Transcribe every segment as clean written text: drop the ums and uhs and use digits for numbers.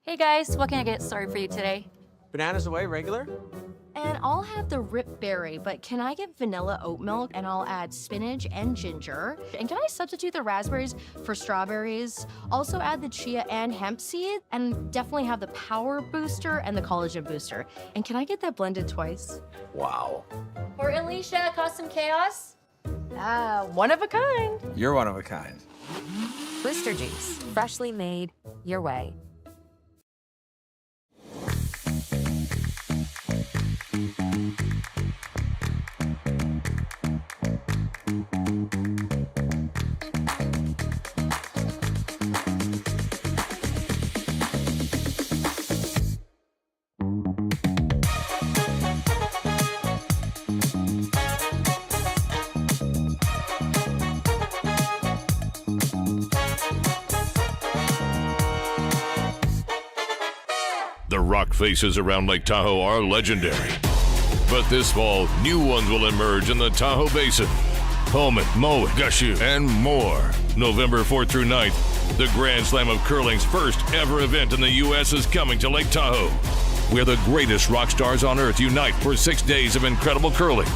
Hey guys, what can I get started for you today? Bananas away, regular? And I'll have the rip berry, but can I get vanilla oat milk and I'll add spinach and ginger? And can I substitute the raspberries for strawberries? Also add the chia and hemp seed and definitely have the power booster and the collagen booster. And can I get that blended twice? Wow. For Alicia, Custom Chaos? One of a kind. You're one of a kind. Booster juice, freshly made, your way. The rock faces around Lake Tahoe are legendary. But this fall, new ones will emerge in the Tahoe Basin. Pullman, Moe, Gushu, and more. November 4th through 9th, the Grand Slam of Curling's first ever event in the U.S. is coming to Lake Tahoe, where the greatest rock stars on earth unite for 6 days of incredible curling,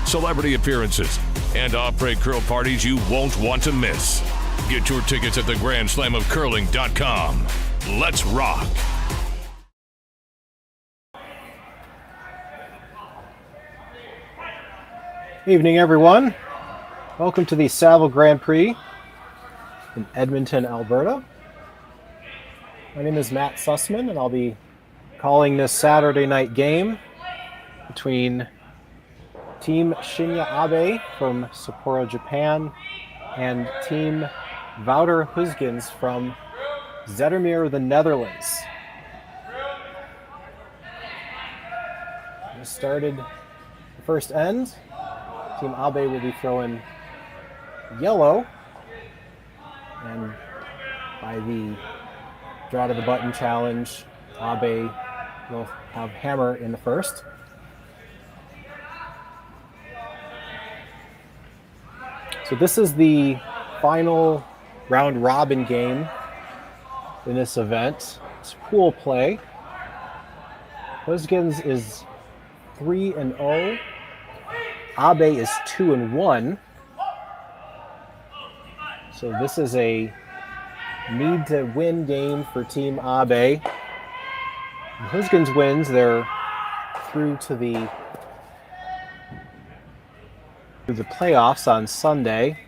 celebrity appearances, and après curl parties you won't want to miss. Get your tickets at thegrandslamofcurling.com. Let's rock! Evening, everyone. Welcome to the Saville Grand Prix in Edmonton, Alberta. My name is Matt Sussman, and I'll be calling this Saturday night game between Team Shinya Abe from Sapporo, Japan, and Team Wouter Gosgens from Zoetermeer, the Netherlands. Just started the first end. Team Abe will be throwing yellow, and by the draw to the button challenge, Abe will have hammer in the first. So this is the final round robin game in this event. It's pool play. Gosgens is 3-0. Abe is 2-1. So this is a need to win game for Team Abe. Gosgens wins, they're through to the playoffs on Sunday.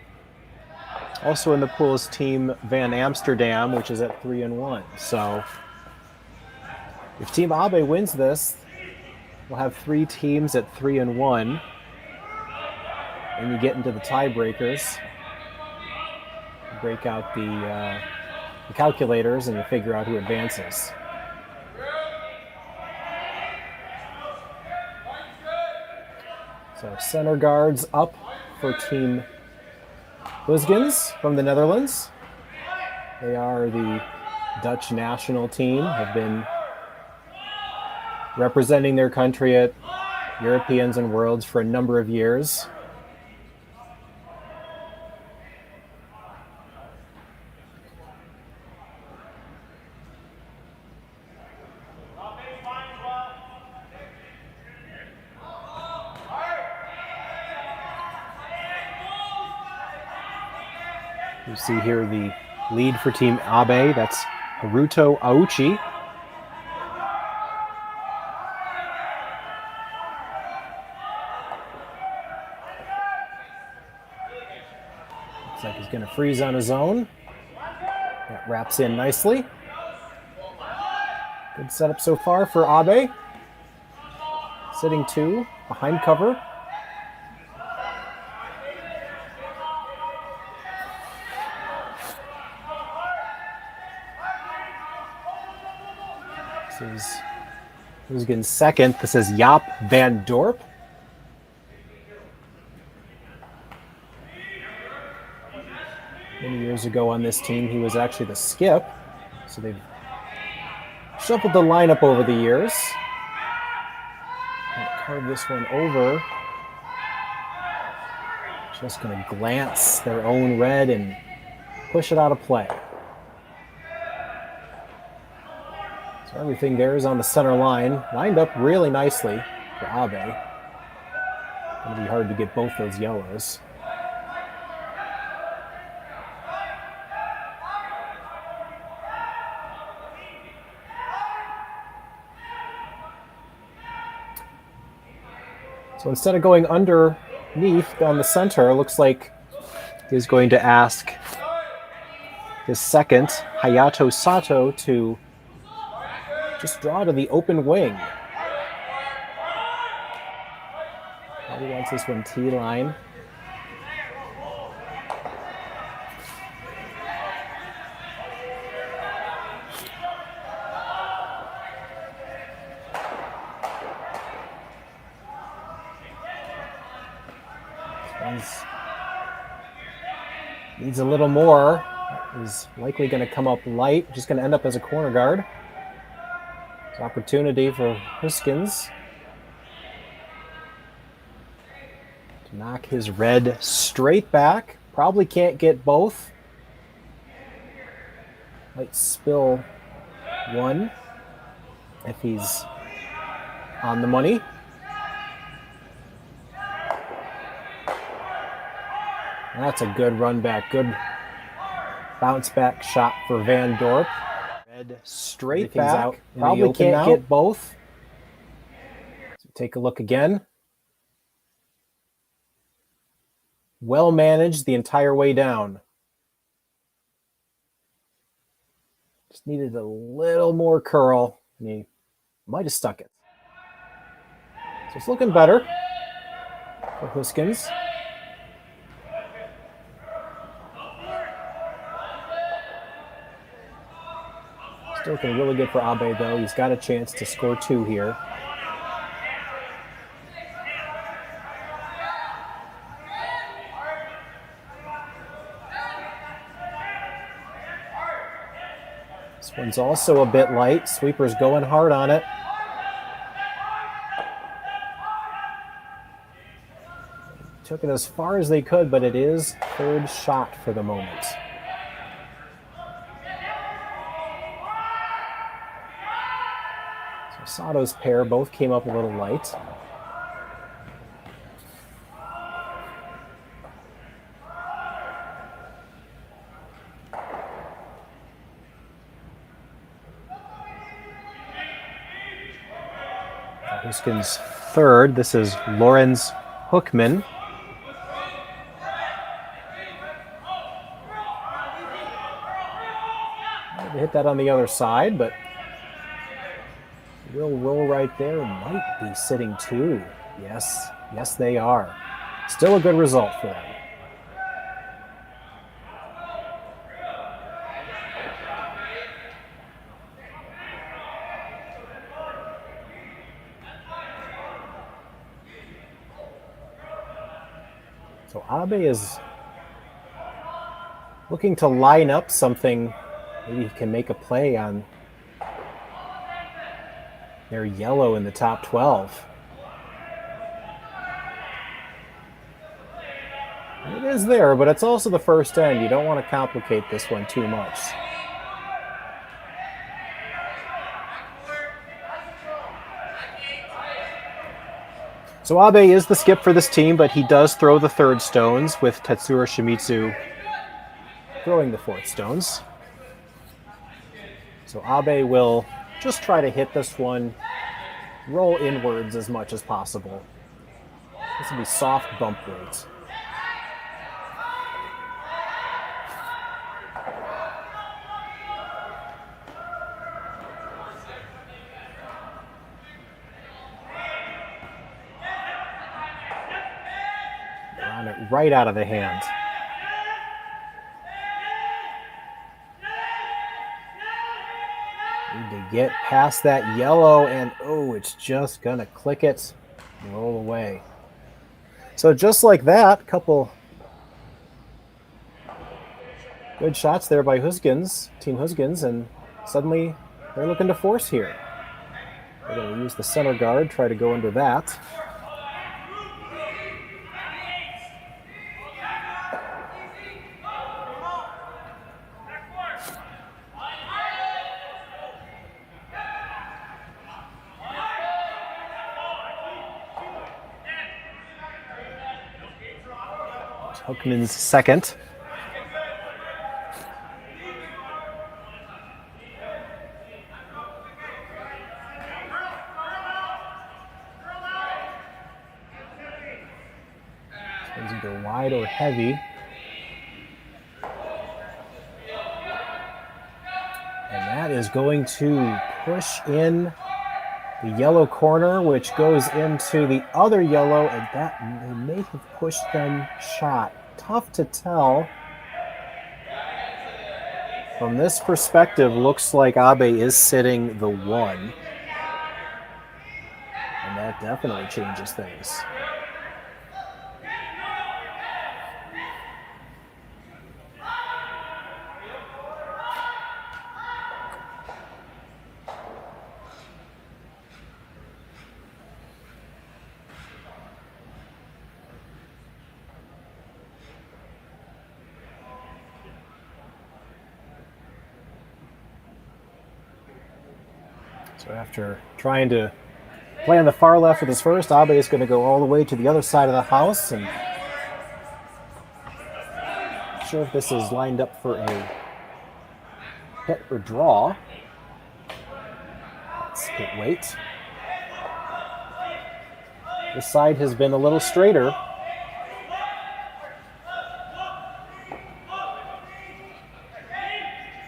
Also in the pool is Team Van Amsterdam, which is at 3-1. So if Team Abe wins this, we'll have 3 teams at 3-1. And you get into the tiebreakers, you break out the calculators, and you figure out who advances. So center guards up for Team Gosgens from the Netherlands. They are the Dutch national team, have been representing their country at Europeans and Worlds for a number of years. You see here the lead for Team Abe, that's Haruto Aochi. Looks like he's going to freeze on his own. That wraps in nicely. Good setup so far for Abe. Sitting 2, behind cover. Who's getting second? This is Jaap van Dorp. Many years ago on this team, he was actually the skip. So they've shuffled the lineup over the years. Carve this one over. Just going to glance their own red and push it out of play. So everything there is on the center line. Lined up really nicely for Abe. Going to be hard to get both those yellows. So instead of going underneath down the center, it looks like he's going to ask his second, Hayato Sato, to just draw to the open wing. He wants this one T-line. Needs a little more. Is likely going to come up light. Just going to end up as a corner guard. It's an opportunity for Gosgens to knock his red straight back. Probably can't get both. Might spill one if he's on the money. That's a good run back. Good bounce back shot for Van Dorp. Red straight back. Out. Probably can't get both. So take a look again. Well managed the entire way down. Just needed a little more curl, and he might have stuck it. So it's looking better for Gosgens. Still looking really good for Abe, though. He's got a chance to score two here. This one's also a bit light. Sweeper's going hard on it. Took it as far as they could, but it is third shot for the moment. Sato's pair both came up a little light. Gosgens third. This is Lorenz Hookman. They hit that on the other side, but will roll right there. Might be sitting two. Yes, they are. Still a good result for them. So Abe is looking to line up something. Maybe he can make a play on their yellow in the top 12. It is there, but it's also the first end. You don't want to complicate this one too much. So Abe is the skip for this team, but he does throw the third stones, with Tetsuro Shimizu throwing the fourth stones. So Abe will just try to hit this one, roll inwards as much as possible. This will be soft bump weight. On it right out of the hand. Need to get past that yellow, and oh, it's just gonna click it and roll away. So just like that, couple good shots there by Gosgens, Team Gosgens, and suddenly they're looking to force here. They're gonna use the center guard, try to go under that. Hookman's second. It's either wide or heavy. And that is going to push in the yellow corner, which goes into the other yellow, and that may have pushed them shot. Tough to tell. From this perspective, looks like Abe is sitting the 1. And that definitely changes things. So after trying to play on the far left with his first, Abe is going to go all the way to the other side of the house. And not sure if this is lined up for a hit or draw. Let's hit weight. This side has been a little straighter.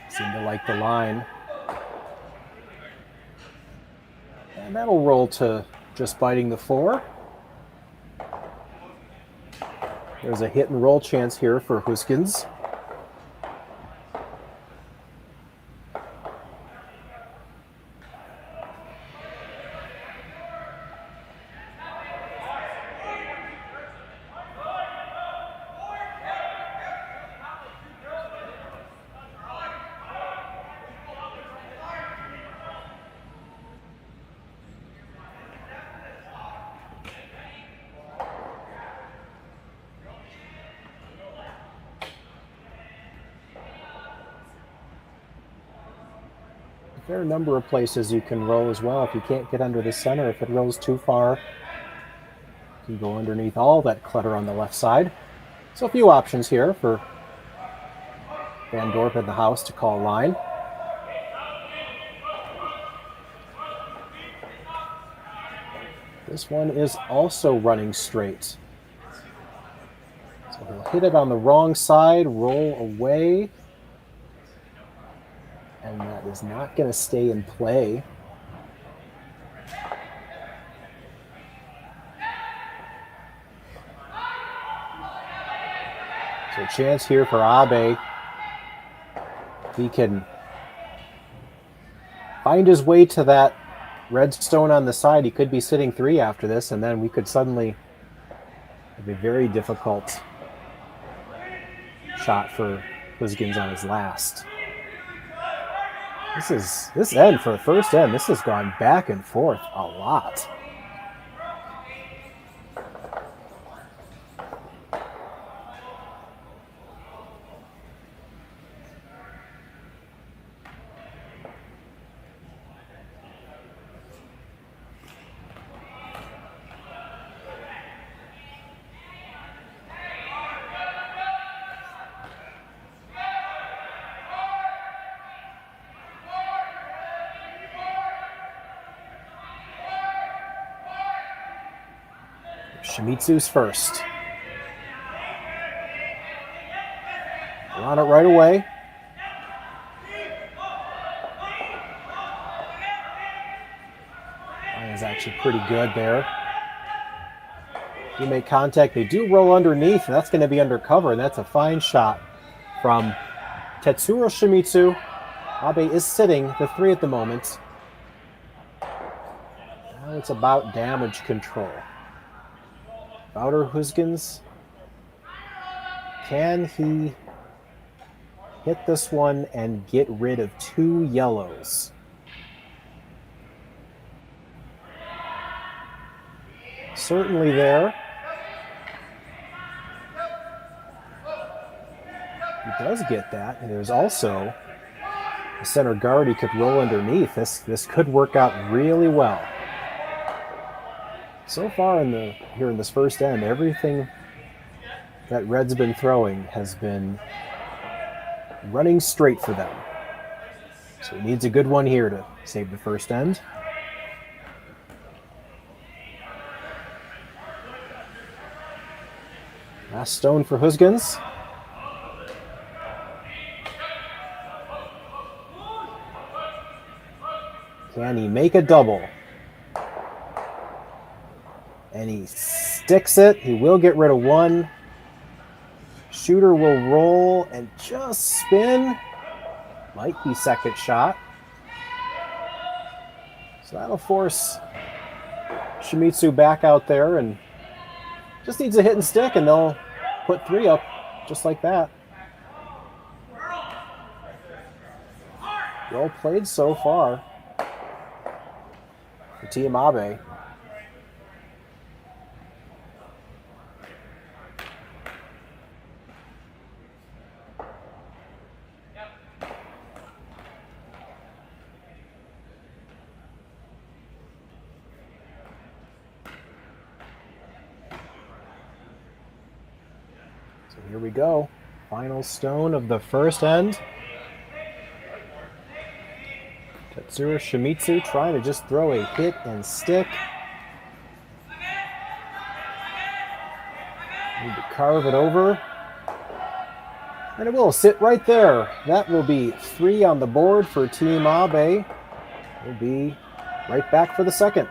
Seem to like the line. And that'll roll to just biting the 4. There's a hit and roll chance here for Gosgens. There are a number of places you can roll as well. If you can't get under the center, if it rolls too far, you can go underneath all that clutter on the left side. So a few options here for Van Dorp in the house to call line. This one is also running straight. So he'll hit it on the wrong side, roll away. And that is not going to stay in play. So a chance here for Abe. He can find his way to that red stone on the side. He could be sitting 3 after this, and then we could suddenly have a very difficult shot for Gosgens on his last. This end, for the first end, this has gone back and forth a lot. Shimizu's first. We're on it right away. Line is actually pretty good there. Do make contact. They do roll underneath, and that's going to be undercover, and that's a fine shot from Tetsuro Shimizu. Abe is sitting the 3 at the moment. Now it's about damage control. Wouter Gosgens, can he hit this one and get rid of 2 yellows? Certainly there. He does get that, and there's also a center guard he could roll underneath. This could work out really well. So far here in this first end, everything that Red's been throwing has been running straight for them. So he needs a good one here to save the first end. Last stone for Gosgens. Can he make a double? And he sticks it. He will get rid of one. Shooter will roll and just spin. Might be second shot. So that'll force Shimizu back out there and just needs a hit and stick and they'll put 3 up just like that. Well played so far for Team Abe. So here we go. Final stone of the first end. Tetsuro Shimizu trying to just throw a hit and stick. Need to carve it over. And it will sit right there. That will be 3 on the board for Team Abe. We'll be right back for the second.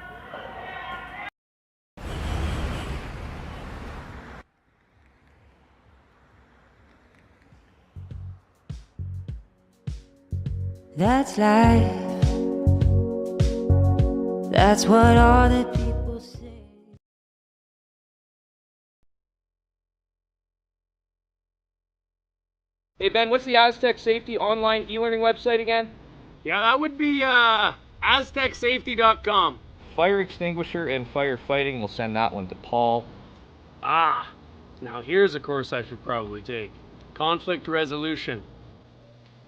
That's life. That's what all the people say. Hey Ben, what's the Aztec Safety online e-learning website again? Yeah, that would be aztecsafety.com. Fire extinguisher and firefighting, we'll send that one to Paul. Ah, now here's a course I should probably take. Conflict resolution.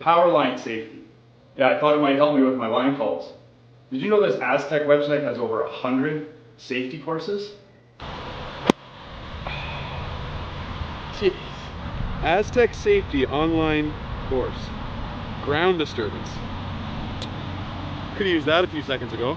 Power line safety. Yeah, I thought it might help me with my line calls. Did you know this Aztec website has over 100 safety courses? Jeez. Aztec Safety online course. Ground disturbance. Could have used that a few seconds ago.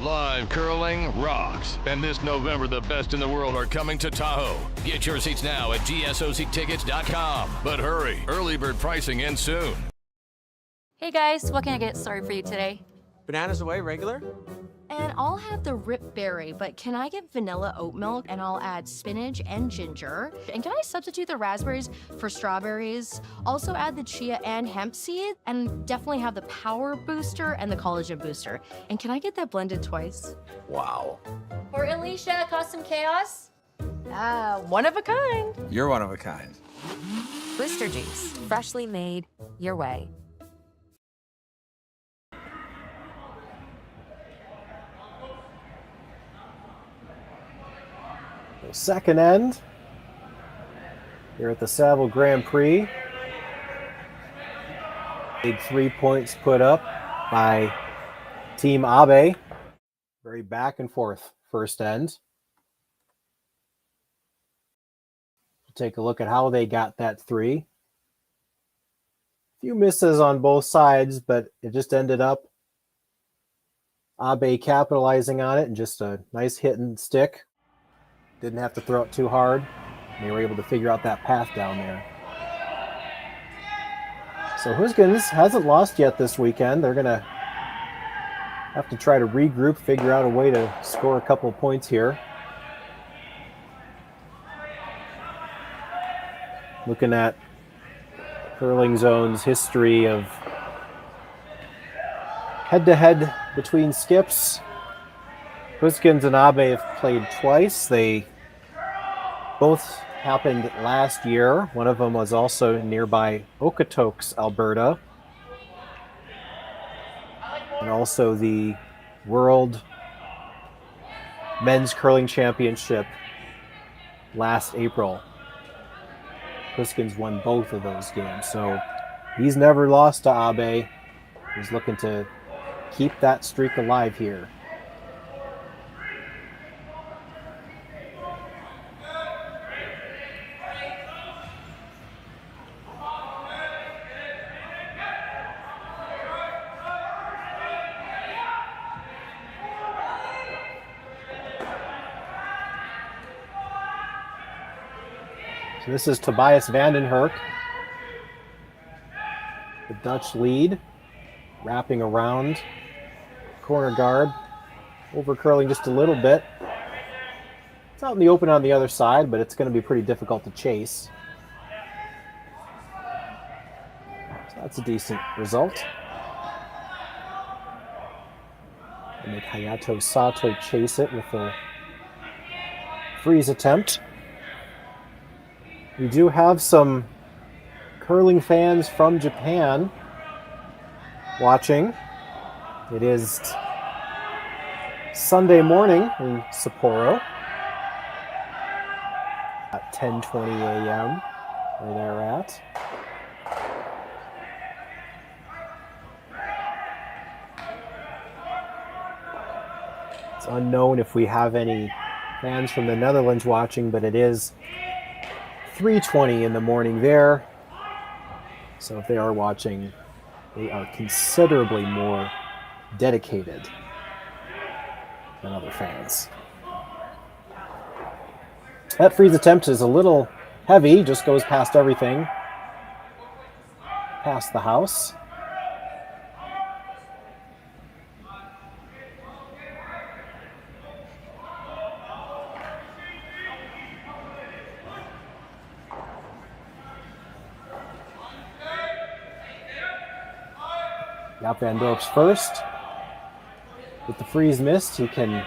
Live curling rocks. And this November, the best in the world are coming to Tahoe. Get your seats now at gsoctickets.com. But hurry, early bird pricing ends soon. Hey guys, what can I get started for you today? Bananas away, regular? And I'll have the rip berry, but can I get vanilla oat milk and I'll add spinach and ginger? And can I substitute the raspberries for strawberries? Also add the chia and hemp seed and definitely have the power booster and the collagen booster. And can I get that blended twice? Wow. For Alicia, Custom Chaos? One of a kind. You're one of a kind. Blister juice, freshly made your way. Second end here at the Saville Grand Prix. Big 3 points put up by Team Abe. Very back and forth first end. Take a look at how they got that 3. A few misses on both sides, but it just ended up Abe capitalizing on it and just a nice hit and stick. Didn't have to throw it too hard. They were able to figure out that path down there. So Gosgens hasn't lost yet this weekend. They're going to have to try to regroup, figure out a way to score a couple of points here. Looking at Curling Zone's history of head-to-head between skips, Gosgens and Abe have played twice. They both happened last year. One of them was also nearby Okotoks, Alberta. And also the World Men's Curling Championship last April. Gosgens won both of those games. So he's never lost to Abe. He's looking to keep that streak alive here. So this is Tobias Vandenherk. The Dutch lead, wrapping around corner guard, over curling just a little bit. It's out in the open on the other side, but it's going to be pretty difficult to chase. So that's a decent result. And make Hayato Sato chase it with a freeze attempt. We do have some curling fans from Japan watching. It is Sunday morning in Sapporo at 10:20 a.m. where they're at. It's unknown if we have any fans from the Netherlands watching, but it is 3:20 in the morning there. So if they are watching, they are considerably more dedicated than other fans. That freeze attempt is a little heavy, just goes past everything, past the house. Jaap van Dorp's first. With the freeze missed, he can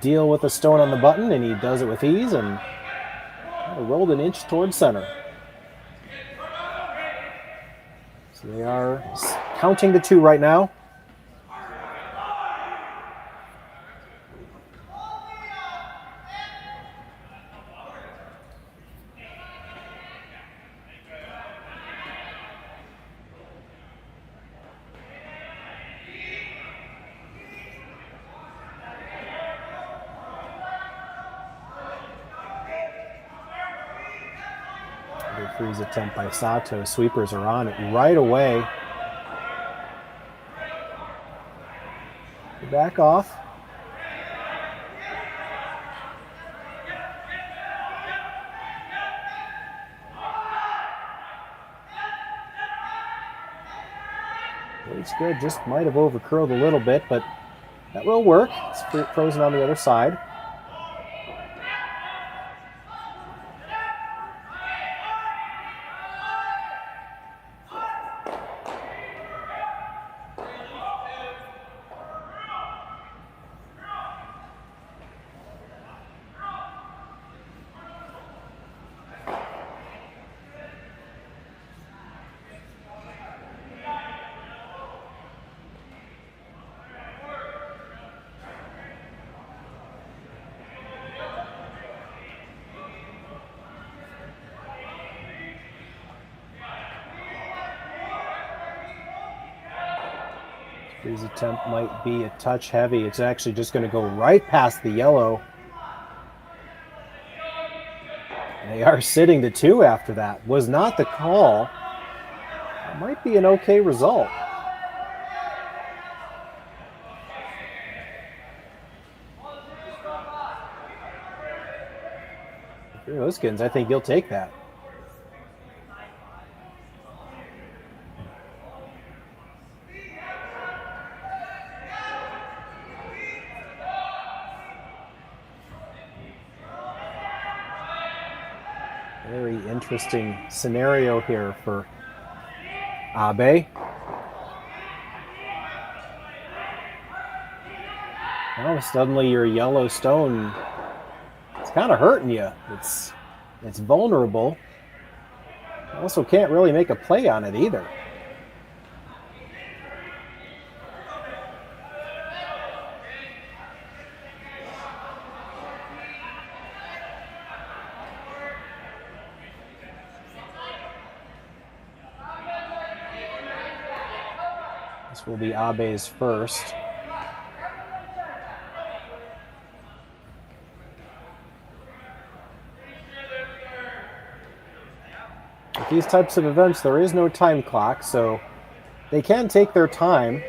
deal with a stone on the button, and he does it with ease, and rolled an inch towards center. So they are counting the two right now. Freeze attempt by Sato. Sweepers are on it right away. Back off. It's good. Just might have overcurled a little bit, but that will work. It's frozen on the other side. Freeze attempt might be a touch heavy. It's actually just going to go right past the yellow. They are sitting the two after that. Was not the call. It might be an okay result. Gosgens, I think he'll take that. Very interesting scenario here for Abe. Now suddenly your yellow stone, it's kind of hurting you. It's vulnerable. You also can't really make a play on it either. This will be Abe's first. With these types of events, there is no time clock, so they can take their time.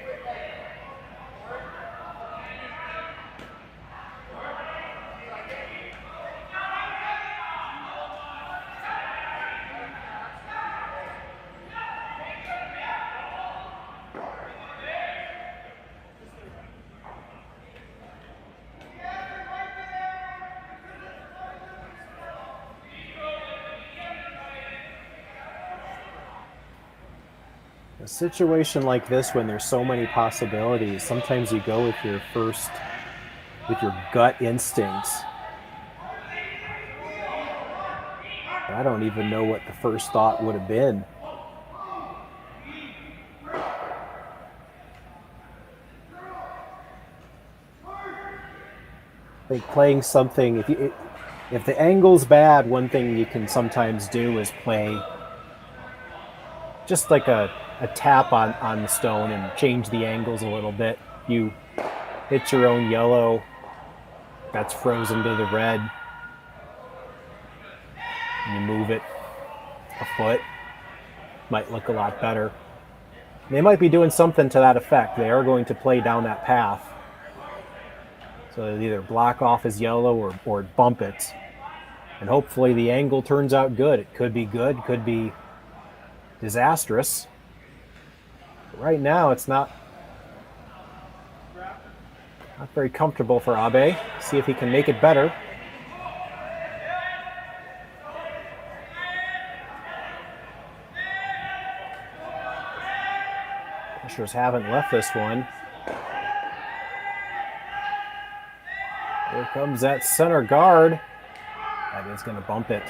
A situation like this, when there's so many possibilities, sometimes you go with your gut instincts. I don't even know what the first thought would have been. Like playing something, if the angle's bad, one thing you can sometimes do is play just like a tap on the stone and change the angles a little bit. You hit your own yellow, that's frozen to the red. You move it a foot, might look a lot better. They might be doing something to that effect. They are going to play down that path. So they either block off his yellow or bump it. And hopefully the angle turns out good. It could be good, could be disastrous. But right now it's not very comfortable for Abe. See if he can make it better. Pushers haven't left this one. Here comes that center guard. That is going to bump it.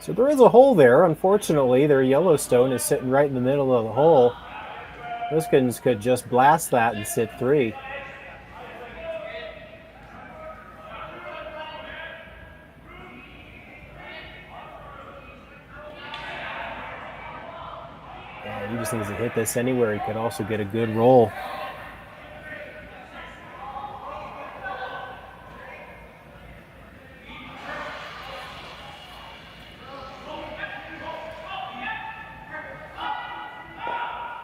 So there is a hole there. Unfortunately, their Yellowstone is sitting right in the middle of the hole. Gosgens could just blast that and sit 3. Yeah, he just needs to hit this anywhere. He could also get a good roll.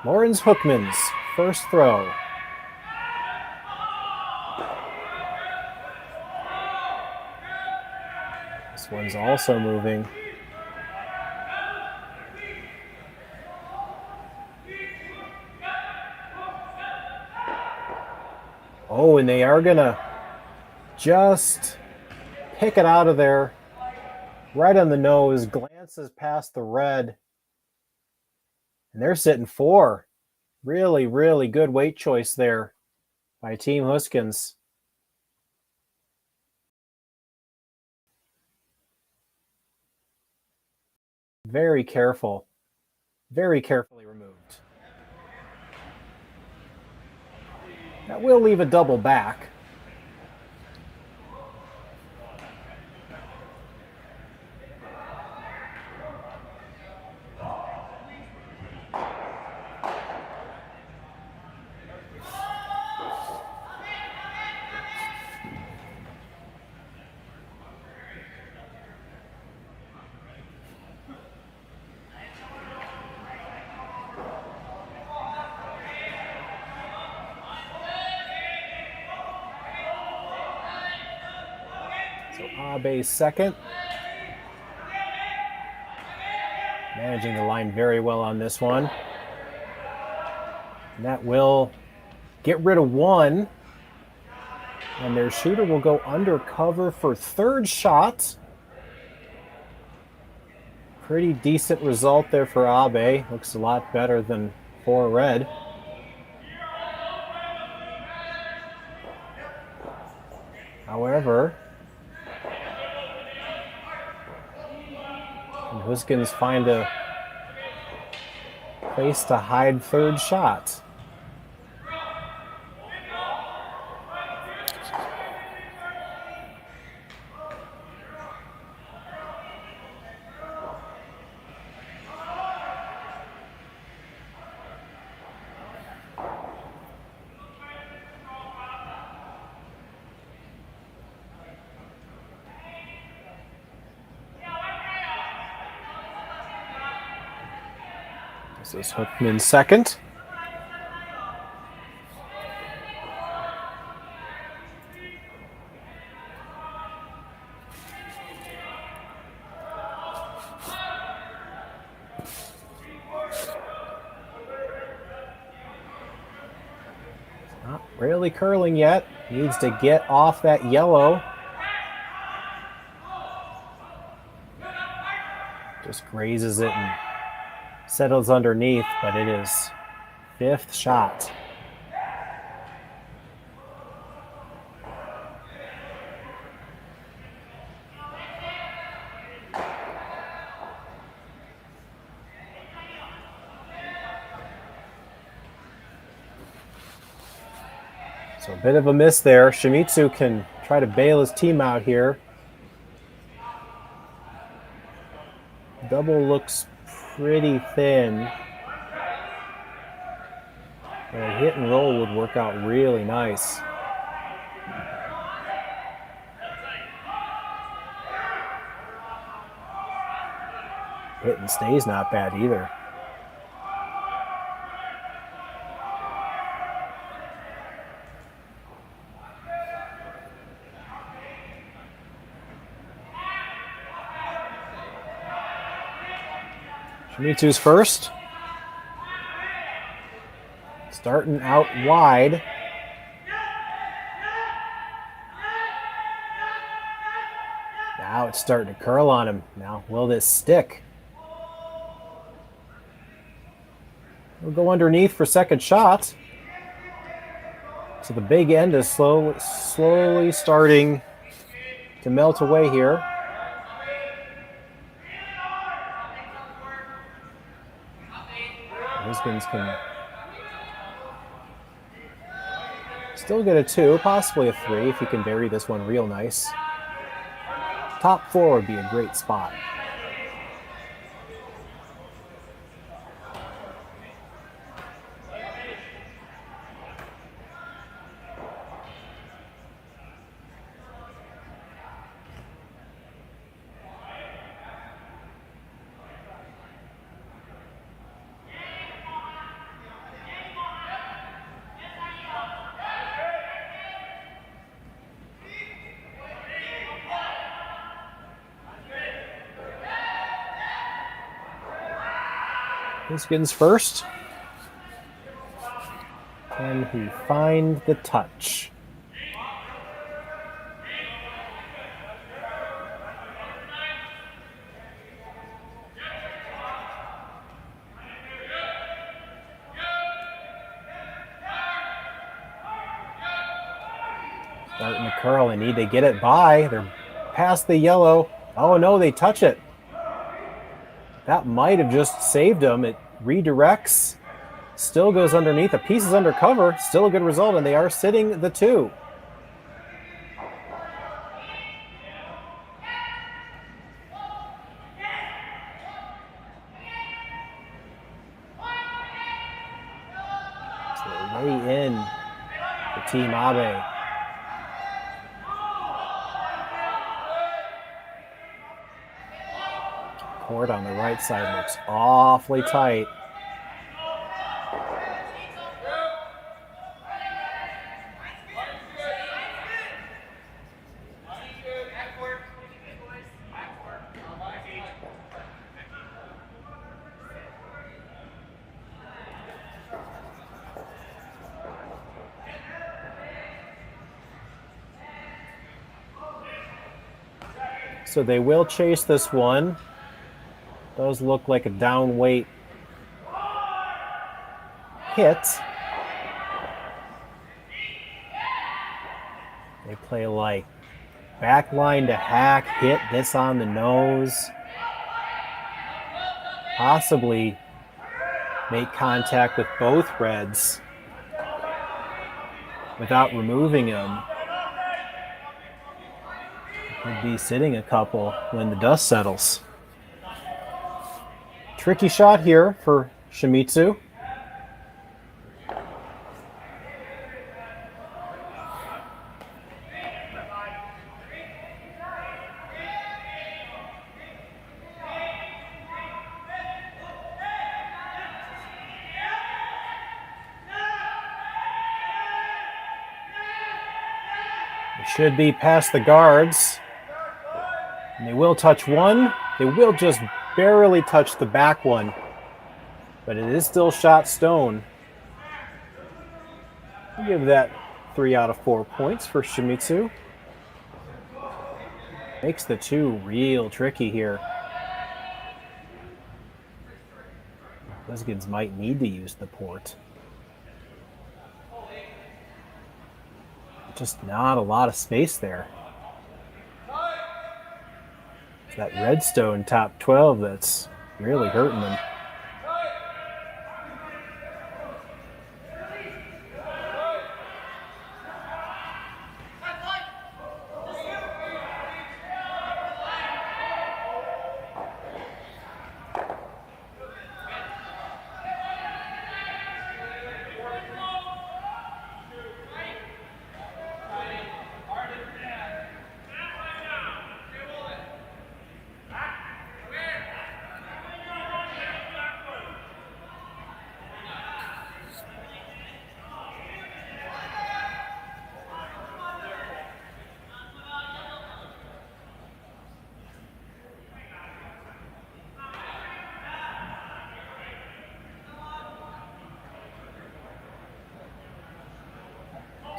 Lawrence Hookman's first throw. This one's also moving. Oh, and they are gonna just pick it out of there. Right on the nose, glances past the red. And they're sitting 4. Really, really good weight choice there by Team Gosgens. Very careful. Very carefully removed. That will leave a double back. So Abe's second. Managing the line very well on this one. And that will get rid of 1. And their shooter will go undercover for third shot. Pretty decent result there for Abe. Looks a lot better than 4 red. However, Gosgens find a place to hide third shot. This is Hookman second. Not really curling yet. Needs to get off that yellow. Just grazes it and settles underneath, but it is fifth shot. So a bit of a miss there. Shimizu can try to bail his team out here. Double looks pretty thin. But a hit and roll would work out really nice. Hit and stay's not bad either. Shimizu's first. Starting out wide. Now it's starting to curl on him. Now, will this stick? We'll go underneath for second shot. So the big end is slowly starting to melt away here. Gosgens can still get a 2, possibly a 3 if he can bury this one real nice. Top 4 would be a great spot. Gosgens first. Can he find the touch? Starting to curl. They need to get it by. They're past the yellow. Oh no, they touch it. That might have just saved them. It redirects, still goes underneath. A piece is under cover, still a good result, and they are sitting the 2. So they weigh in for Team Abe. Court on the right side looks awfully tight. So they will chase this one. Does look like a down weight hit. They play like back line to hack, hit this on the nose. Possibly make contact with both reds without removing them. Could be sitting a couple when the dust settles. Tricky shot here for Shimizu. Should be past the guards. And they will touch one. They will just barely touch the back one. But it is still shot stone. I'll give that 3 out of 4 points for Shimizu. Makes the 2 real tricky here. Gosgens might need to use the port. Just not a lot of space there. It's that redstone top 12 that's really hurting them.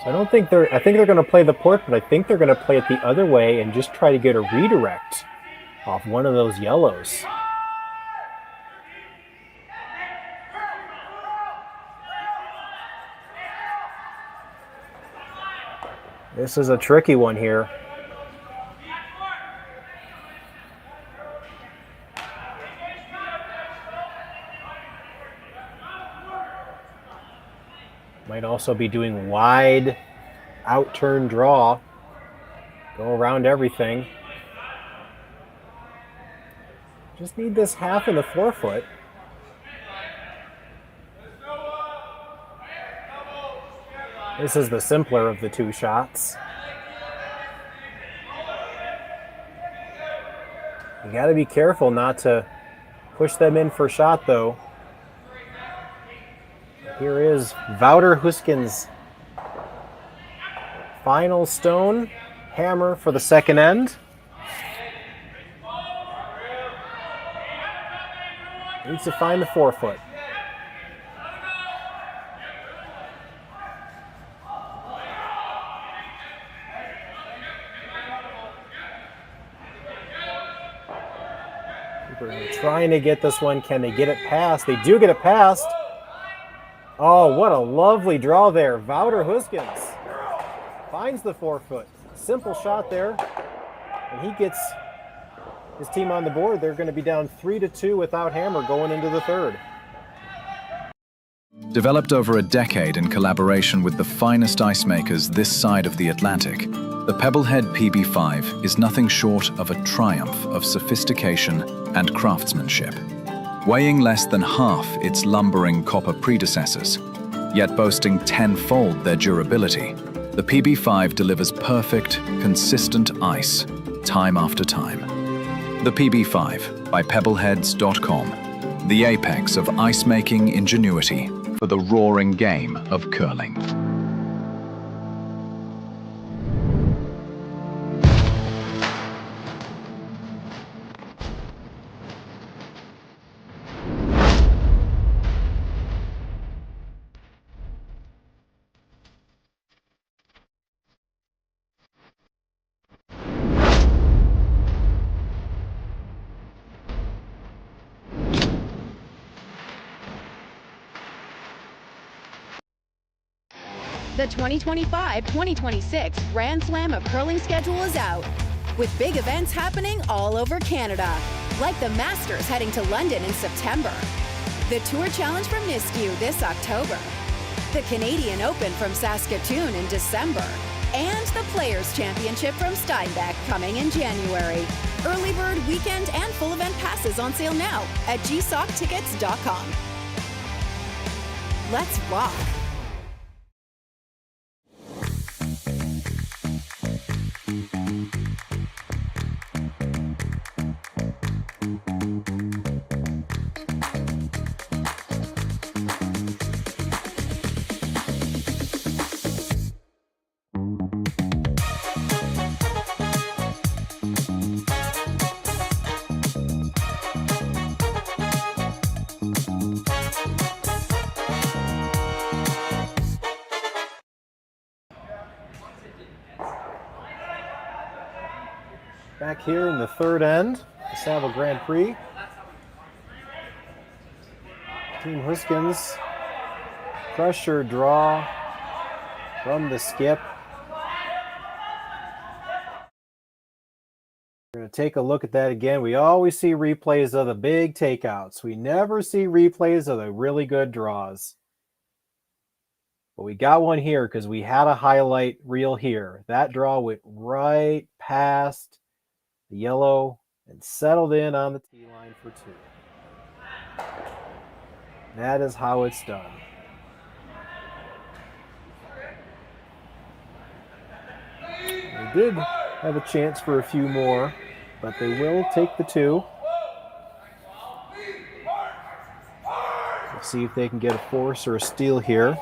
I don't think I think they're going to play the port, but I think they're going to play it the other way and just try to get a redirect off one of those yellows. This is a tricky one here. Might also be doing wide out-turn draw. Go around everything. Just need this half in the forefoot. This is the simpler of the 2 shots. You got to be careful not to push them in for shot, though. Here is Wouter Gosgens' final stone hammer for the second end. Needs to find the forefoot. We're trying to get this one. Can they get it past? They do get it past. Oh, what a lovely draw there. Wouter Gosgens finds the forefoot. Simple shot there. And he gets his team on the board. They're going to be down 3-2 without hammer going into the third. Developed over a decade in collaboration with the finest ice makers this side of the Atlantic, the Pebblehead PB5 is nothing short of a triumph of sophistication and craftsmanship. Weighing less than half its lumbering copper predecessors, yet boasting tenfold their durability, the PB5 delivers perfect, consistent ice, time after time. The PB5 by Pebbleheads.com, the apex of ice-making ingenuity for the roaring game of curling. The 2025-2026 Grand Slam of Curling schedule is out, with big events happening all over Canada, like the Masters heading to London in September, the Tour Challenge from Nisku this October, the Canadian Open from Saskatoon in December, and the Players' Championship from Steinbeck coming in January. Early bird weekend and full event passes on sale now at gsoctickets.com. Let's rock! Back here in the third end, the Saville Grand Prix. Team Gosgens, pressure draw from the skip. We're going to take a look at that again. We always see replays of the big takeouts. We never see replays of the really good draws. But we got one here because we had a highlight reel here. That draw went right past the yellow and settled in on the tee line for 2. That is how it's done. They did have a chance for a few more, but they will take the 2. Let's see if they can get a force or a steal here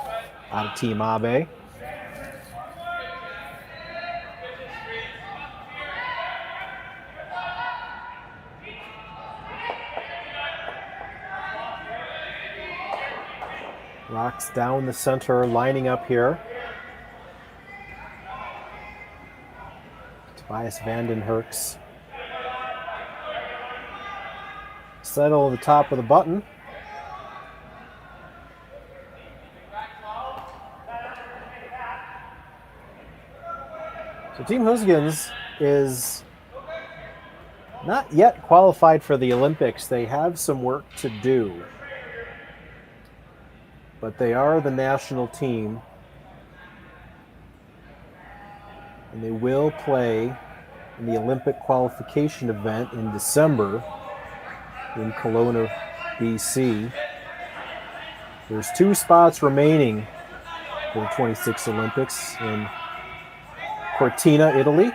out of Team Abe. Rocks down the center, lining up here. Tobias Vanden Herks. Settle at the top of the button. So Team Gosgens is not yet qualified for the Olympics. They have some work to do. But they are the national team. And they will play in the Olympic qualification event in December in Kelowna, BC. There's 2 spots remaining for the 26 Olympics in Cortina, Italy.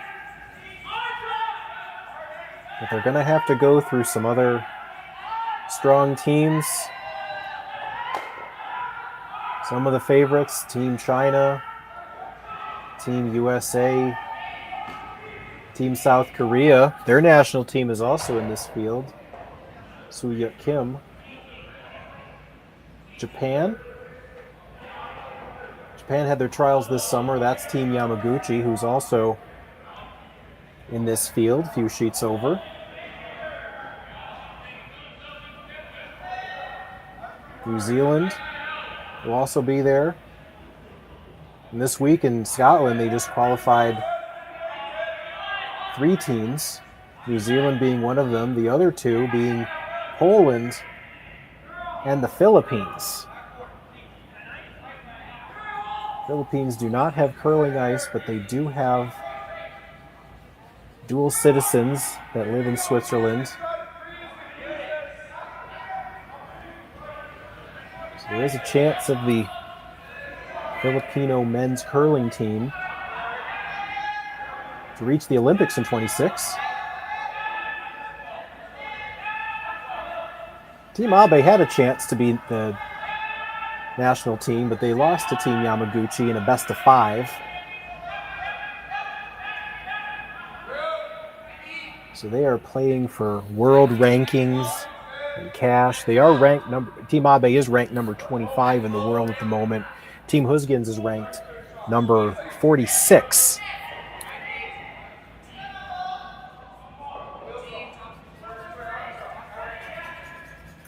But they're going to have to go through some other strong teams. Some of the favorites, Team China, Team USA, Team South Korea. Their national team is also in this field. Soo-Yuk Kim. Japan had their trials this summer. That's Team Yamaguchi, who's also in this field, a few sheets over. New Zealand will also be there. And this week in Scotland, they just qualified 3 teams, New Zealand being one of them, the other 2 being Poland and the Philippines. Philippines do not have curling ice, but they do have dual citizens that live in Switzerland. So there is a chance of the Filipino men's curling team to reach the Olympics in 26. Team Abe had a chance to be the national team, but they lost to Team Yamaguchi in a best of 5. So they are playing for world rankings and cash. They are ranked Team Abe is ranked number 25 in the world at the moment. Team Gosgens is ranked number 46.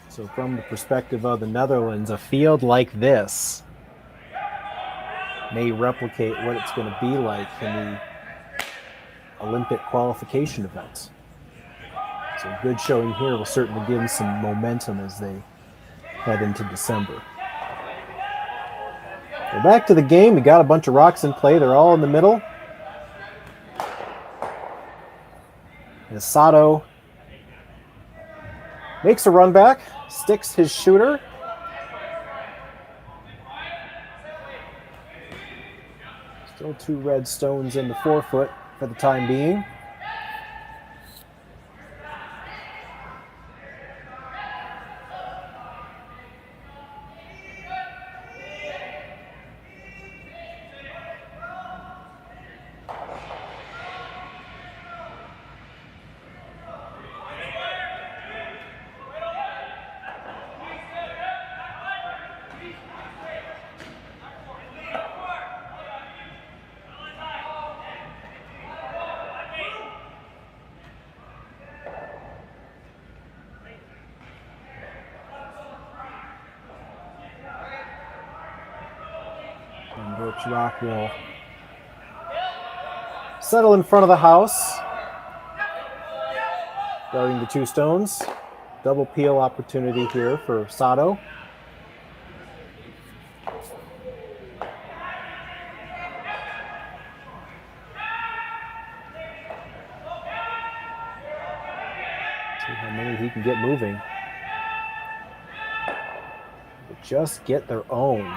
So from the perspective of the Netherlands, a field like this may replicate what it's going to be like in the Olympic qualification events. So a good showing here will certainly give them some momentum as they head into December. So back to the game. We got a bunch of rocks in play. They're all in the middle. As Sato makes a run back, sticks his shooter. Still 2 red stones in the forefoot for the time being. Each rock will settle in front of the house, guarding the two stones. Double peel opportunity here for Sato. See how many he can get moving. Just get their own.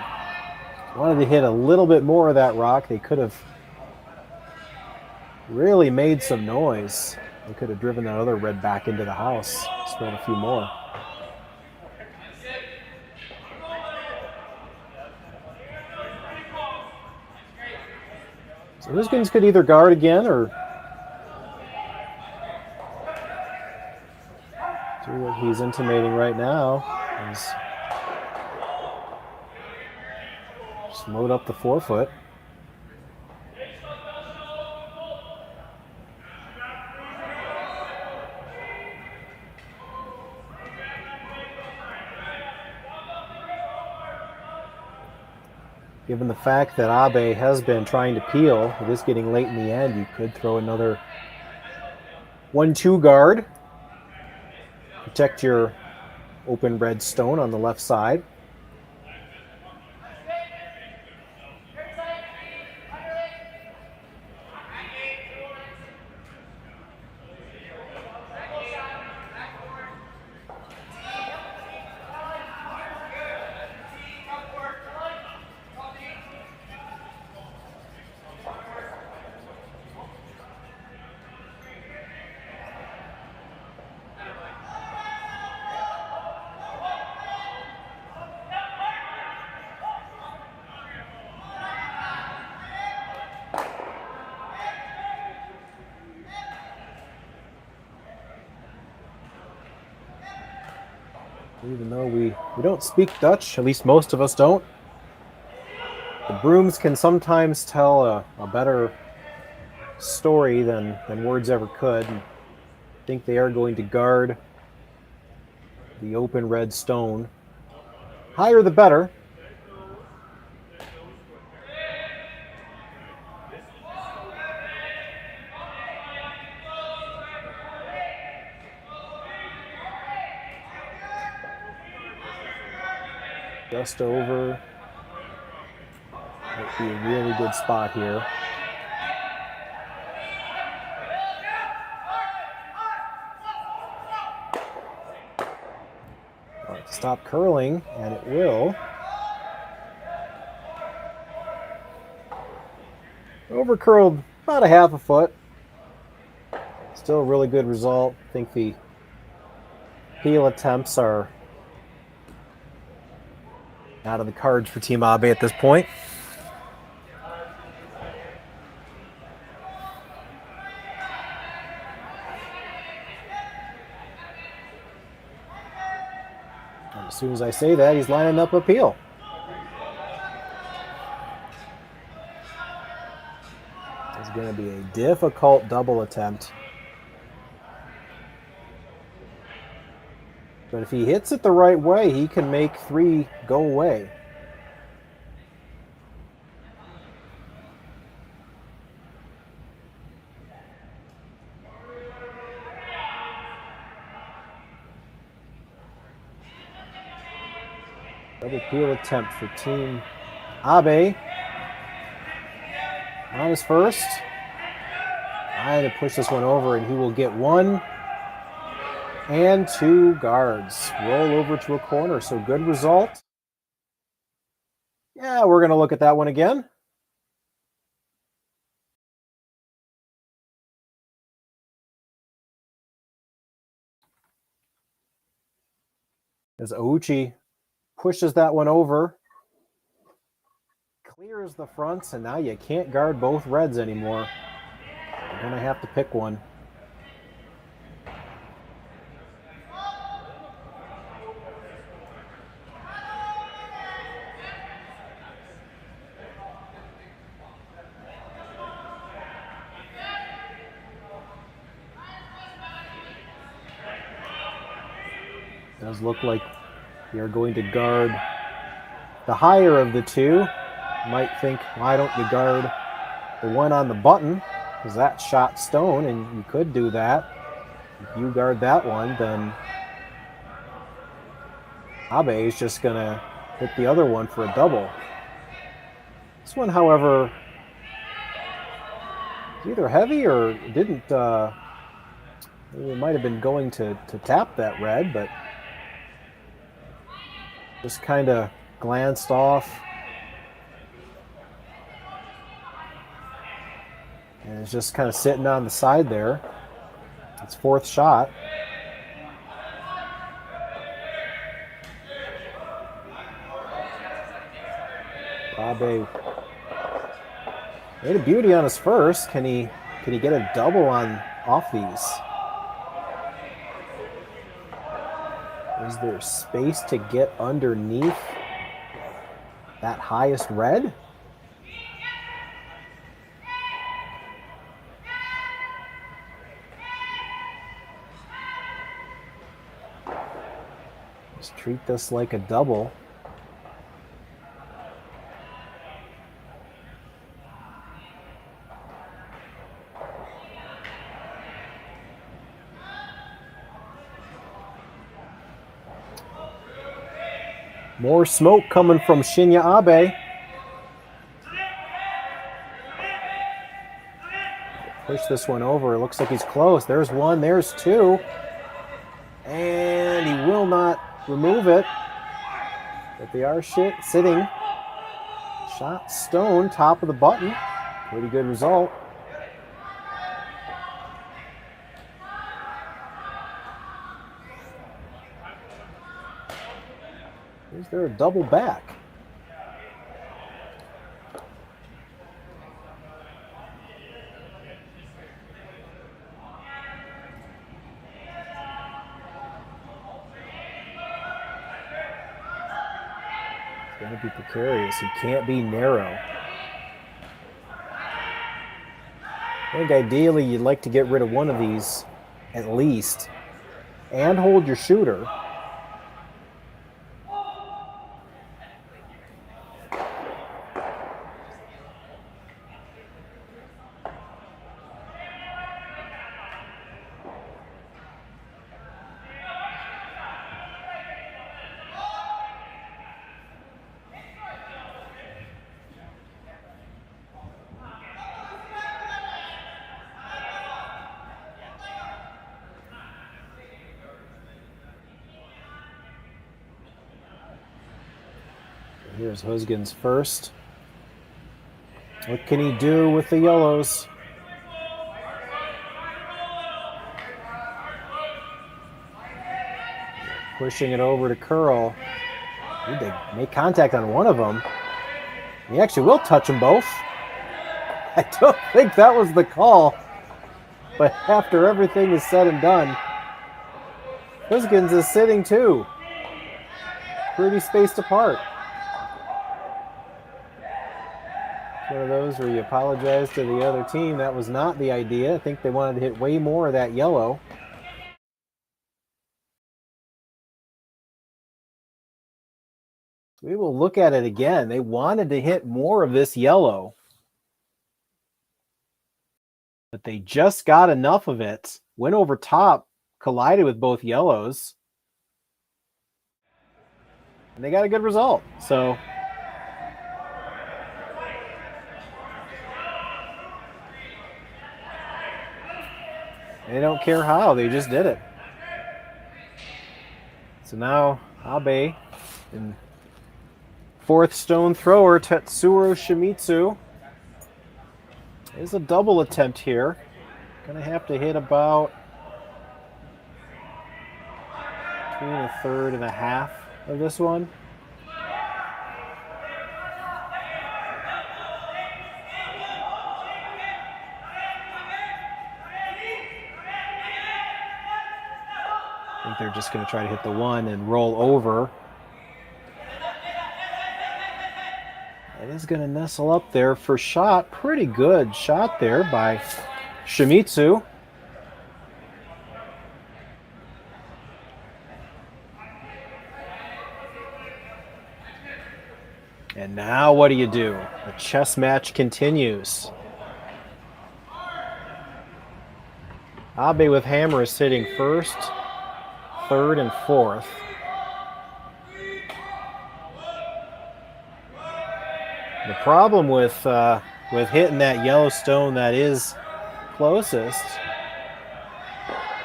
Wanted to hit a little bit more of that rock. They could have really made some noise. They could have driven that other red back into the house. Spilled a few more. So Gosgens could either guard again or do what he's intimating right now is just load up the forefoot. Given the fact that Abe has been trying to peel, it is getting late in the end, you could throw another 1-2 guard. Protect your open red stone on the left side. Even though we don't speak Dutch, at least most of us don't, the brooms can sometimes tell a better story than words ever could. I think they are going to guard the open red stone. Higher the better. Just over. Might be a really good spot here. All right, stop curling, and it will. Over curled about a half a foot. Still a really good result. I think the peel attempts are out of the cards for Team Abe at this point. And as soon as I say that, he's lining up a peel. It's going to be a difficult double attempt. But if he hits it the right way, he can make 3 go away. Double peel attempt for Team Abe. On his first. Trying to push this one over, and he will get 1 and 2 guards. Roll over to a corner, so good result. Yeah, we're going to look at that one again. As Ouchi pushes that one over, clears the fronts, and now you can't guard both reds anymore. You're going to have to pick one. Does look like we are going to guard the higher of the two. You might think, why don't you guard the one on the button? Because that shot stone, and you could do that. If you guard that one, then Abe is just going to hit the other one for a double. This one, however, is either heavy or didn't. It might have been going to tap that red, but just kind of glanced off. And it's just kind of sitting on the side there. It's fourth shot. Abe made a beauty on his first. Can he get a double on off these? Is there space to get underneath that highest red? Just treat this like a double. More smoke coming from Shinya Abe. Push this one over. It looks like he's close. There's one. There's two. And he will not remove it. But they are sitting. Shot stone, top of the button. Pretty good result. Is there a double back? It's going to be precarious. He can't be narrow. I think ideally you'd like to get rid of one of these at least and hold your shooter. Here's Gosgens first. What can he do with the yellows? Pushing it over to Curl. Need to make contact on one of them. He actually will touch them both. I don't think that was the call. But after everything is said and done, Gosgens is sitting too. Pretty spaced apart. One of those where you apologize to the other team. That was not the idea. I think they wanted to hit way more of that yellow. We will look at it again. They wanted to hit more of this yellow, but they just got enough of it. Went over top, collided with both yellows, and they got a good result. So they don't care how, they just did it. So now Abe and fourth stone thrower Tetsuro Shimizu is a double attempt here. Gonna have to hit about between a third and a half of this one. I think they're just going to try to hit the one and roll over. It is going to nestle up there for shot. Pretty good shot there by Shimizu. And now what do? The chess match continues. Abe with hammer is sitting first, third, and fourth. The problem with hitting that yellow stone that is closest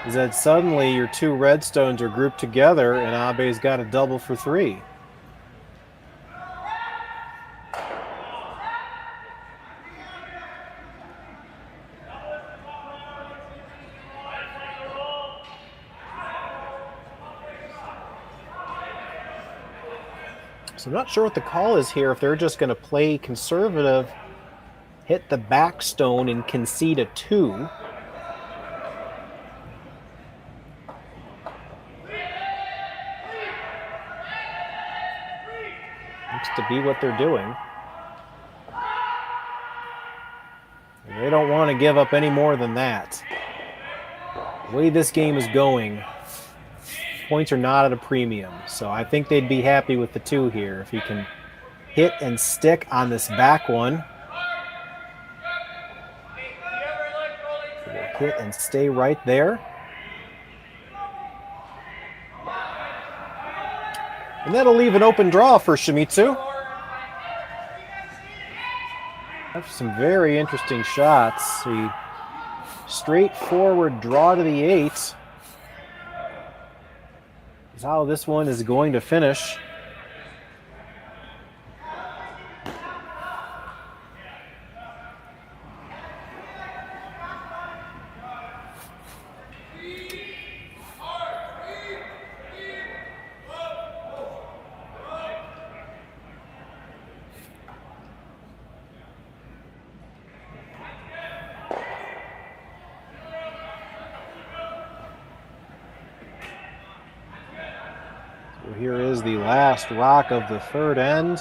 is that suddenly your two red stones are grouped together and Abe's got a double for 3. So I'm not sure what the call is here, if they're just going to play conservative, hit the back stone and concede a 2. Looks to be what they're doing. And they don't want to give up any more than that. The way this game is going, points are not at a premium, so I think they'd be happy with the 2 here. If he can hit and stick on this back one, he will hit and stay right there. And that'll leave an open draw for Shimizu. That's some very interesting shots. The straightforward draw to the 8 is how this one is going to finish. Here is the last rock of the third end.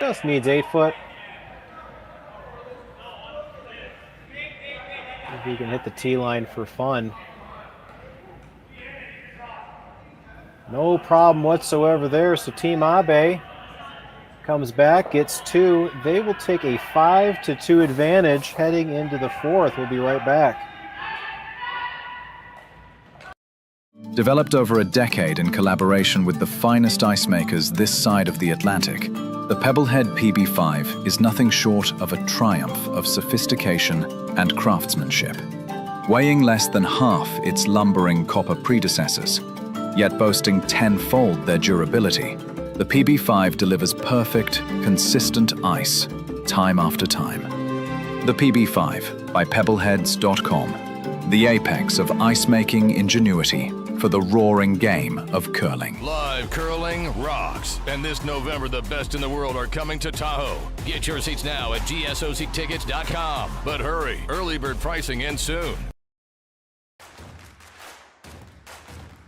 Just needs 8 foot. If he can hit the tee line for fun. No problem whatsoever there, so Team Abe comes back, gets 2. They will take a 5-2 advantage heading into the 4th. We'll be right back. Developed over a decade in collaboration with the finest ice makers this side of the Atlantic, the Pebblehead PB5 is nothing short of a triumph of sophistication and craftsmanship. Weighing less than half its lumbering copper predecessors, yet boasting 10-fold their durability, the PB5 delivers perfect, consistent ice, time after time. The PB5 by Pebbleheads.com, the apex of ice-making ingenuity for the roaring game of curling. Live curling rocks. And this November, the best in the world are coming to Tahoe. Get your seats now at gsoctickets.com. But hurry, early bird pricing ends soon.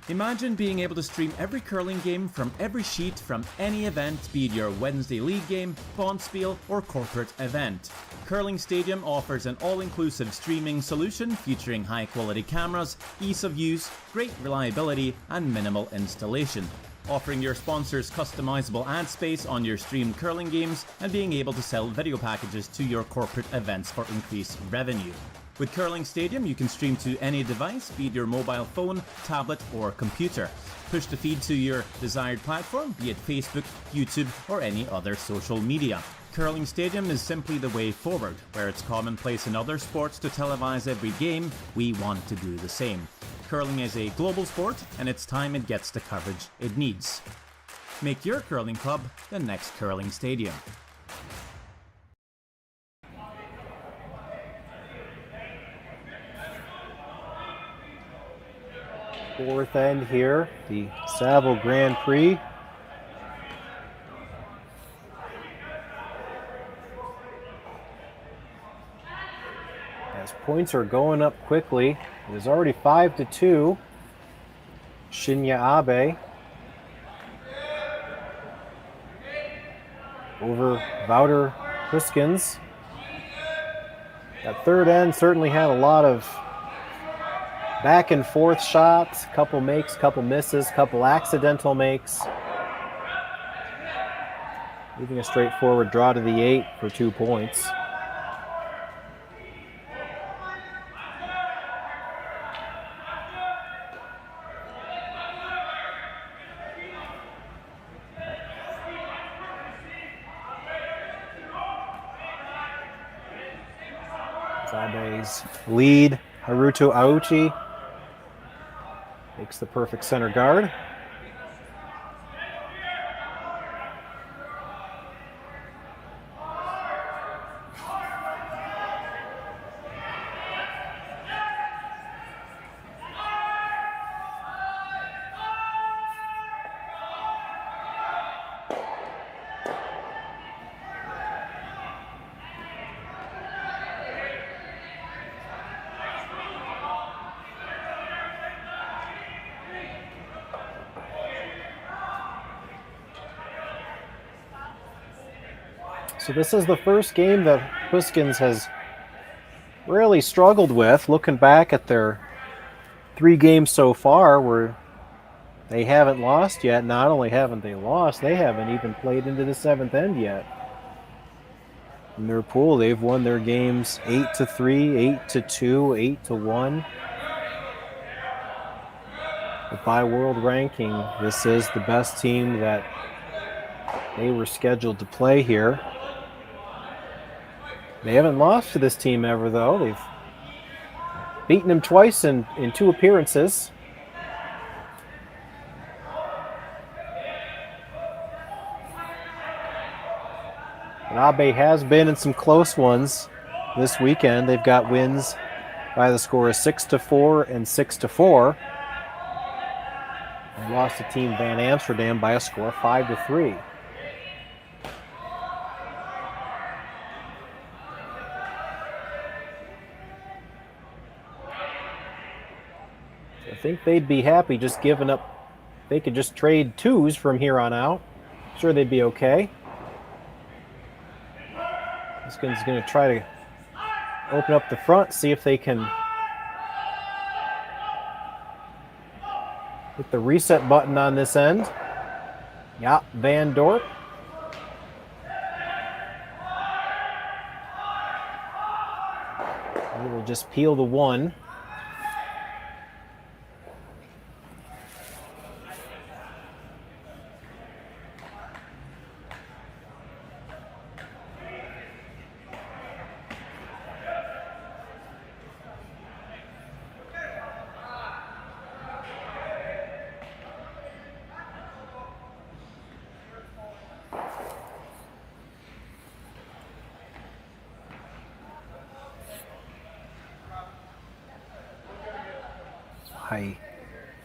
Imagine being able to stream every curling game from every sheet from any event, be it your Wednesday league game, bonspiel, or corporate event. Curling Stadium offers an all-inclusive streaming solution featuring high-quality cameras, ease of use, great reliability, and minimal installation. Offering your sponsors customizable ad space on your streamed curling games and being able to sell video packages to your corporate events for increased revenue. With Curling Stadium, you can stream to any device, be it your mobile phone, tablet, or computer. Push the feed to your desired platform, be it Facebook, YouTube, or any other social media. Curling Stadium is simply the way forward. Where it's commonplace in other sports to televise every game, we want to do the same. Curling is a global sport, and it's time it gets the coverage it needs. Make your curling club the next Curling Stadium. Fourth end here, the Saville Grand Prix. As points are going up quickly, it is already 5-2. Shinya Abe over Wouter Gosgens. That third end certainly had a lot of back and forth shots, couple makes, couple misses, couple accidental makes. Leaving a straightforward draw to the 8 for 2 points. Abe's lead, Haruto Aochi, makes the perfect center guard. So this is the first game that Gosgens has really struggled with. Looking back at their 3 games so far where they haven't lost yet. Not only haven't they lost, they haven't even played into the 7th end yet. In their pool, they've won their games 8-3, 8-2, 8-1. But by world ranking, this is the best team that they were scheduled to play here. They haven't lost to this team ever, though. They've beaten them twice in 2 appearances. But Abe has been in some close ones this weekend. They've got wins by the score of 6-4 and 6-4. They lost to Team Van Amsterdam by a score of 5-3. I think they'd be happy just giving up. They could just trade 2s from here on out. I'm sure they'd be okay. Gosgens is going to try to open up the front, see if they can hit the reset button on this end. Yeah, Van Dorp. He will just peel the 1.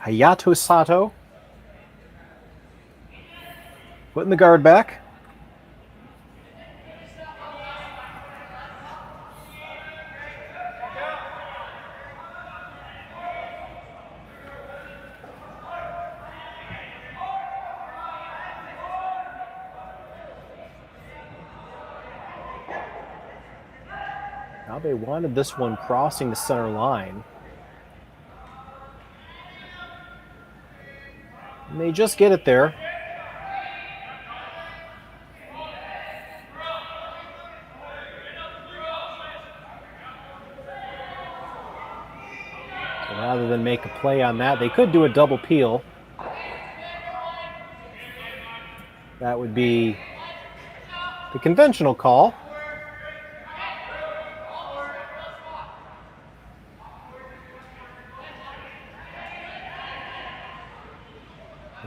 Hayato Sato putting the guard back. Now they wanted this one crossing the center line. And they just get it there. So rather than make a play on that, they could do a double peel. That would be the conventional call.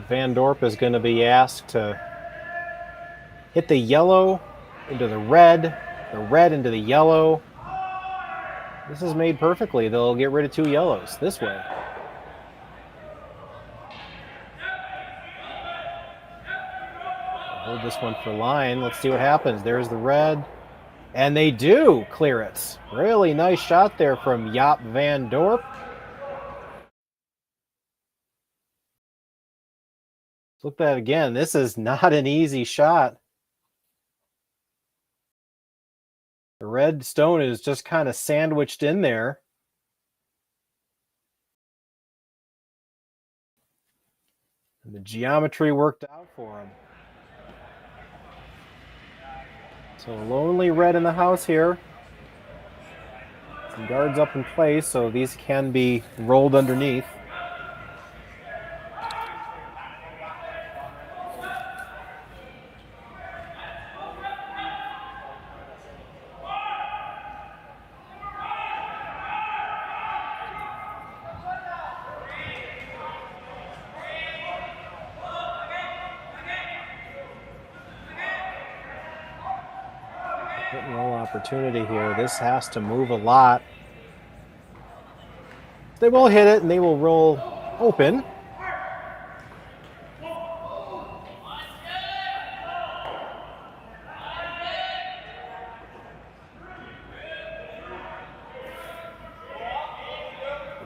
Van Dorp is going to be asked to hit the yellow into the red into the yellow. This is made perfectly. They'll get rid of 2 yellows this way. Hold this one for line. Let's see what happens. There's the red. And they do clear it. Really nice shot there from Jaap Van Dorp. Look at that again. This is not an easy shot. The red stone is just kind of sandwiched in there. And the geometry worked out for him. So lonely red in the house here. Some guards up in place, so these can be rolled underneath. Hit and roll opportunity here. This has to move a lot. They will hit it and they will roll open.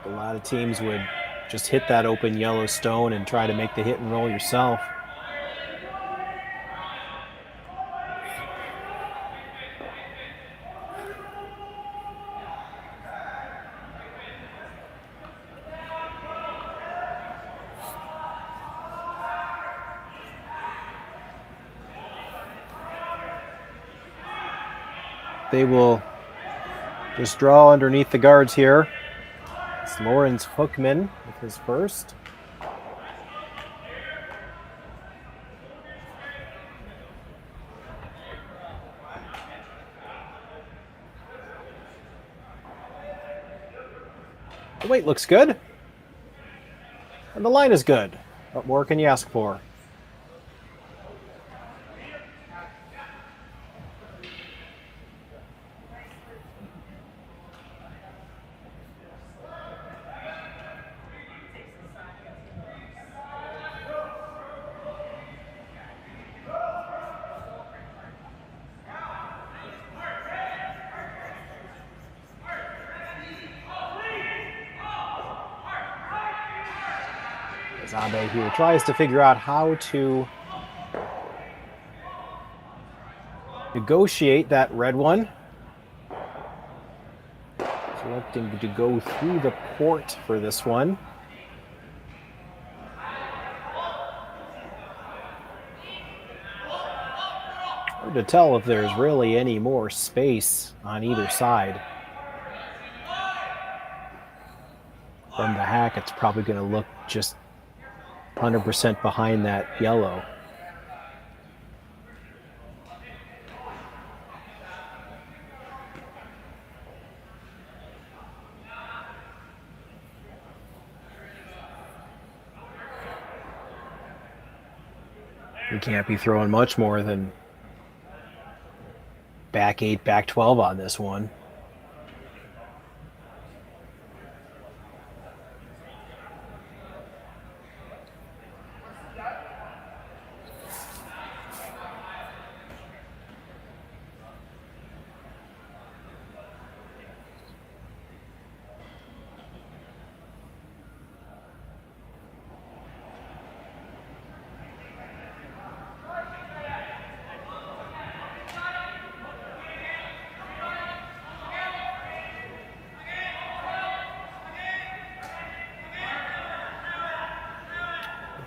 A lot of teams would just hit that open yellow stone and try to make the hit and roll yourself. They will just draw underneath the guards here. It's Lawrence Hookman with his first. The weight looks good. And the line is good. What more can you ask for? Abe here tries to figure out how to negotiate that red one. Selecting to go through the port for this one. Hard to tell if there's really any more space on either side. From the hack, it's probably going to look just 100% behind that yellow. We can't be throwing much more than back 8, back 12 on this one.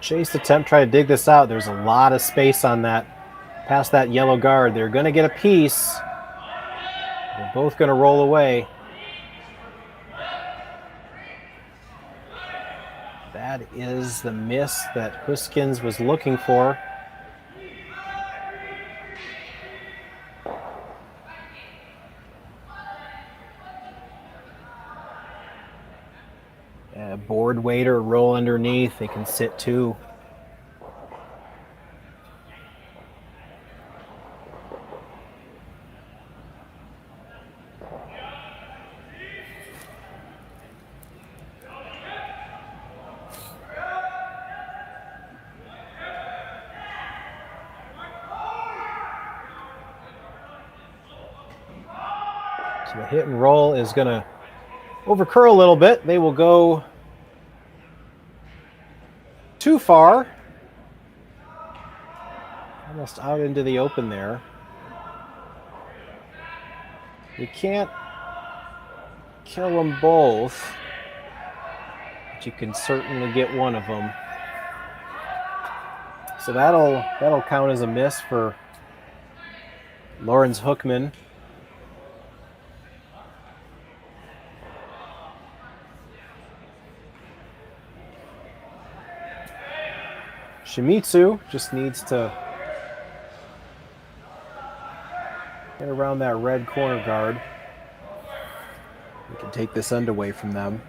Chase attempt, try to dig this out. There's a lot of space on that, past that yellow guard. They're going to get a piece. They're both going to roll away. That is the miss that Gosgens was looking for. Board waiter, roll underneath. They can sit too. So the hit and roll is going to overcurl a little bit. They will go too far. Almost out into the open there. You can't kill them both, but you can certainly get one of them. So that'll count as a miss for Lawrence Hookman. Shimizu just needs to get around that red corner guard. We can take this end away from them.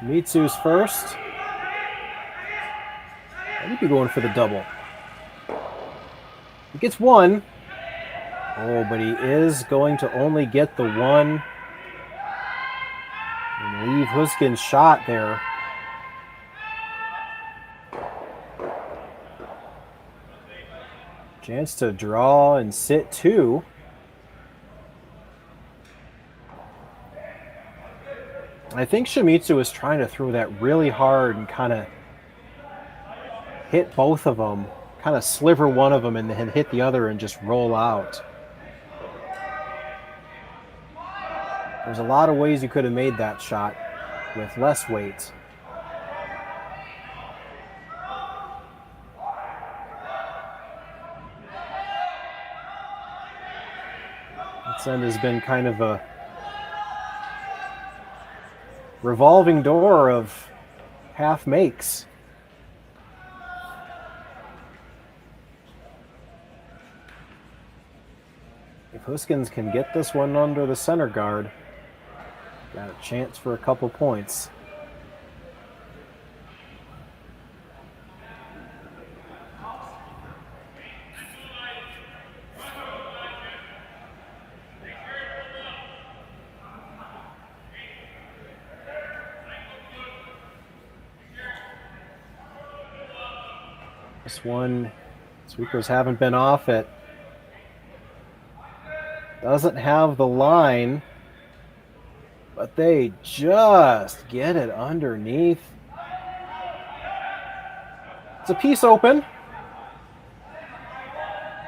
Mitsu's first. He'd be going for the double. He gets one. Oh, but he is going to only get the one. And leave Huskin's shot there. Chance to draw and sit two. I think Shimizu was trying to throw that really hard and kind of hit both of them, kind of sliver one of them and then hit the other and just roll out. There's a lot of ways you could have made that shot with less weight. This end has been kind of a revolving door of half makes. If Huskins can get this one under the center guard, got a chance for a couple points. This one, sweepers haven't been off it. Doesn't have the line, but they just get it underneath. It's a piece open.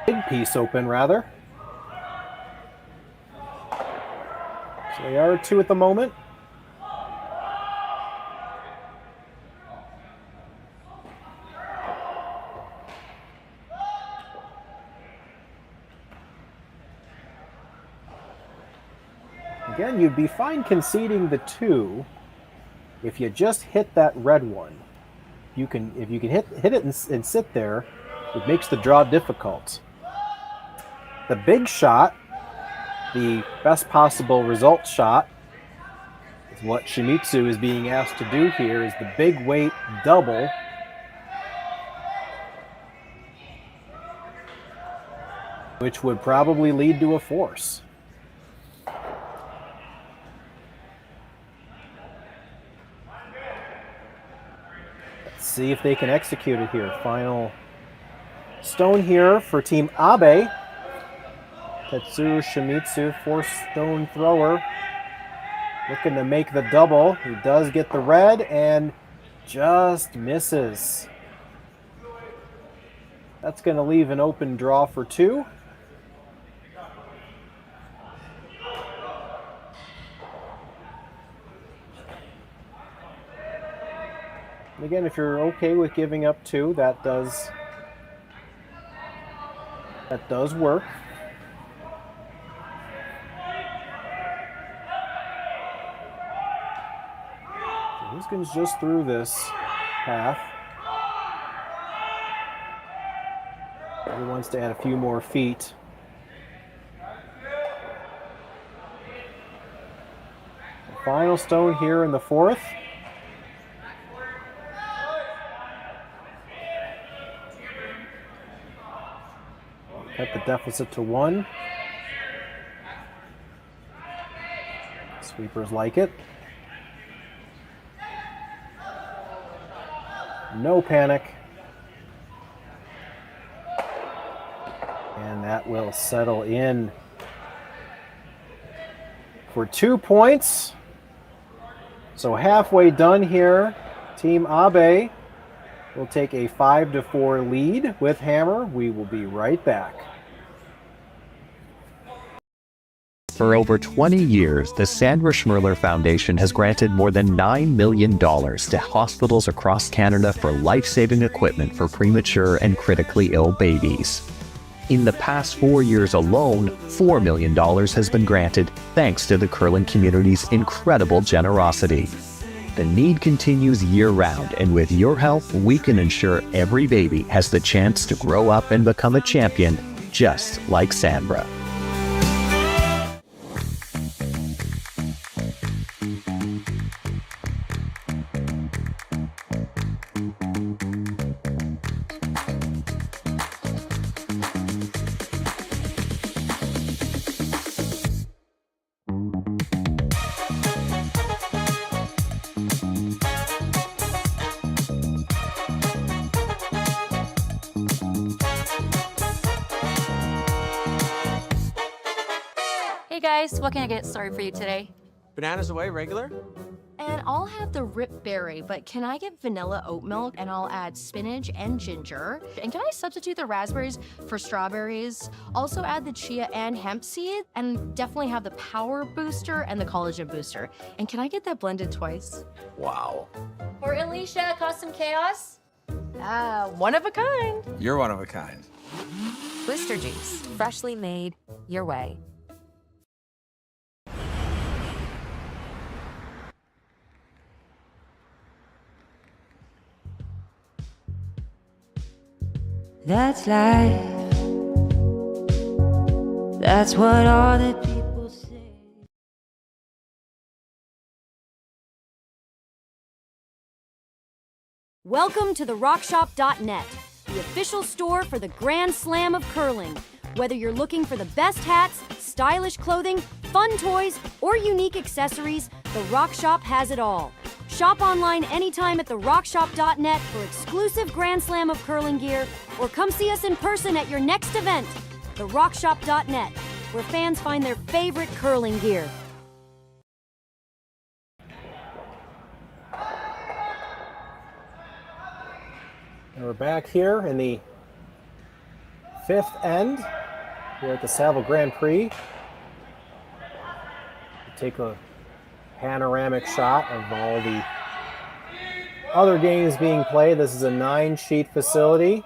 Big piece open, rather. So they are two at the moment. Again, you'd be fine conceding the two if you just hit that red one. If you can hit it and sit there, it makes the draw difficult. The big shot, the best possible result shot, is what Shimizu is being asked to do here, is the big weight double. Which would probably lead to a force. See if they can execute it here. Final stone here for Team Abe. Tetsuo Shimizu, fourth stone thrower. Looking to make the double. He does get the red and just misses. That's going to leave an open draw for two. Again, if you're okay with giving up two, that does work. So Huskins just through this path. He wants to add a few more feet. Final stone here in the fourth. Cut the deficit to 1. Sweepers like it. No panic. And that will settle in for 2 points. So halfway done here. Team Abe will take a 5-4 lead with hammer. We will be right back. For over 20 years, the Sandra Schmirler Foundation has granted more than $9 million to hospitals across Canada for life-saving equipment for premature and critically ill babies. In the past 4 years alone, $4 million has been granted thanks to the curling community's incredible generosity. The need continues year-round, and with your help, we can ensure every baby has the chance to grow up and become a champion, just like Sandra. Hey guys, what can I get started for you today? Bananas away, regular? And I'll have the rip berry, but can I get vanilla oat milk? And I'll add spinach and ginger. And can I substitute the raspberries for strawberries? Also add the chia and hemp seed, and definitely have the power booster and the collagen booster. And can I get that blended twice? Wow. For Alicia, custom chaos? One of a kind. You're one of a kind. Blister juice, freshly made, your way. That's life. That's what all the people say. Welcome to the rockshop.net, the official store for the Grand Slam of curling. Whether you're looking for the best hats, stylish clothing, fun toys, or unique accessories, the Rock Shop has it all. Shop online anytime at therockshop.net for exclusive Grand Slam of curling gear, or come see us in person at your next event. Therockshop.net, where fans find their favorite curling gear. And we're back here in the fifth end here at the Saville Grand Prix. Take a panoramic shot of all the other games being played. This is a 9-sheet facility.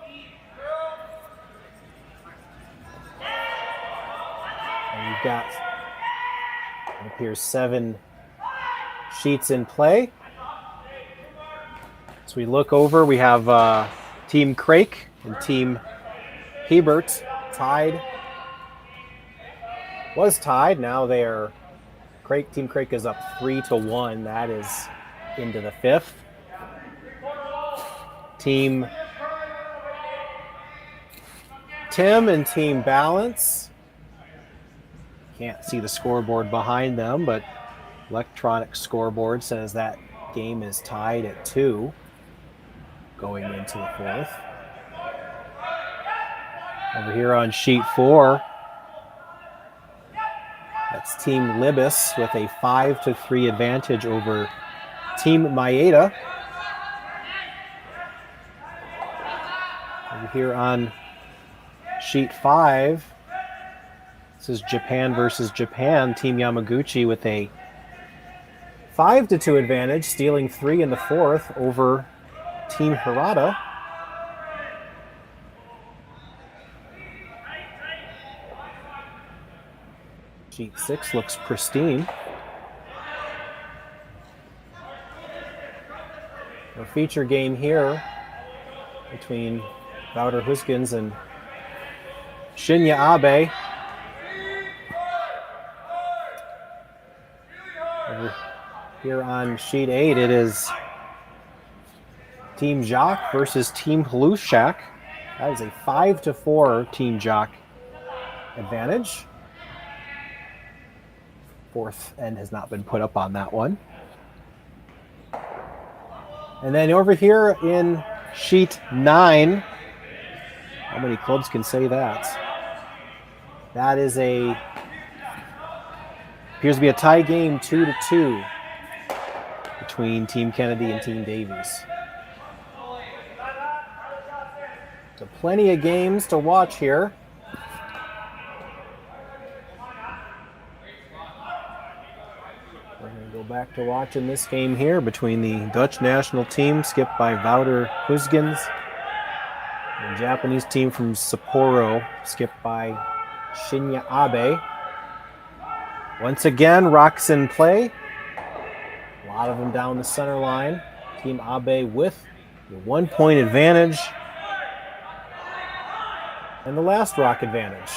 And you've got, it appears, 7 sheets in play. So we look over, we have Team Craik and Team Hebert tied. Was tied, now they are Team Craik is up 3-1. That is into the 5th. Team Tim and Team Balance. Can't see the scoreboard behind them, but electronic scoreboard says that game is tied at 2 going into the 4th. Over here on sheet 4, that's Team Libis with a 5-3 advantage over Team Maeda. Over here on sheet 5, this is Japan versus Japan. Team Yamaguchi with a 5-2 advantage, stealing 3 in the 4th over Team Hirata. Sheet 6 looks pristine. A feature game here between Wouter Gosgens and Shinya Abe. Here on sheet 8, it is Team Jacques versus Team Halushak. That is a 5-4 Team Jacques advantage. Fourth end has not been put up on that one. And then over here in sheet 9, how many clubs can say that? That is appears to be a tie game, 2-2 between Team Kennedy and Team Davies. So plenty of games to watch here. We're going to go back to watching this game here between the Dutch national team, skipped by Wouter Gosgens, and the Japanese team from Sapporo, skipped by Shinya Abe. Once again, rocks in play. A lot of them down the center line. Team Abe with the 1-point advantage. And the last rock advantage.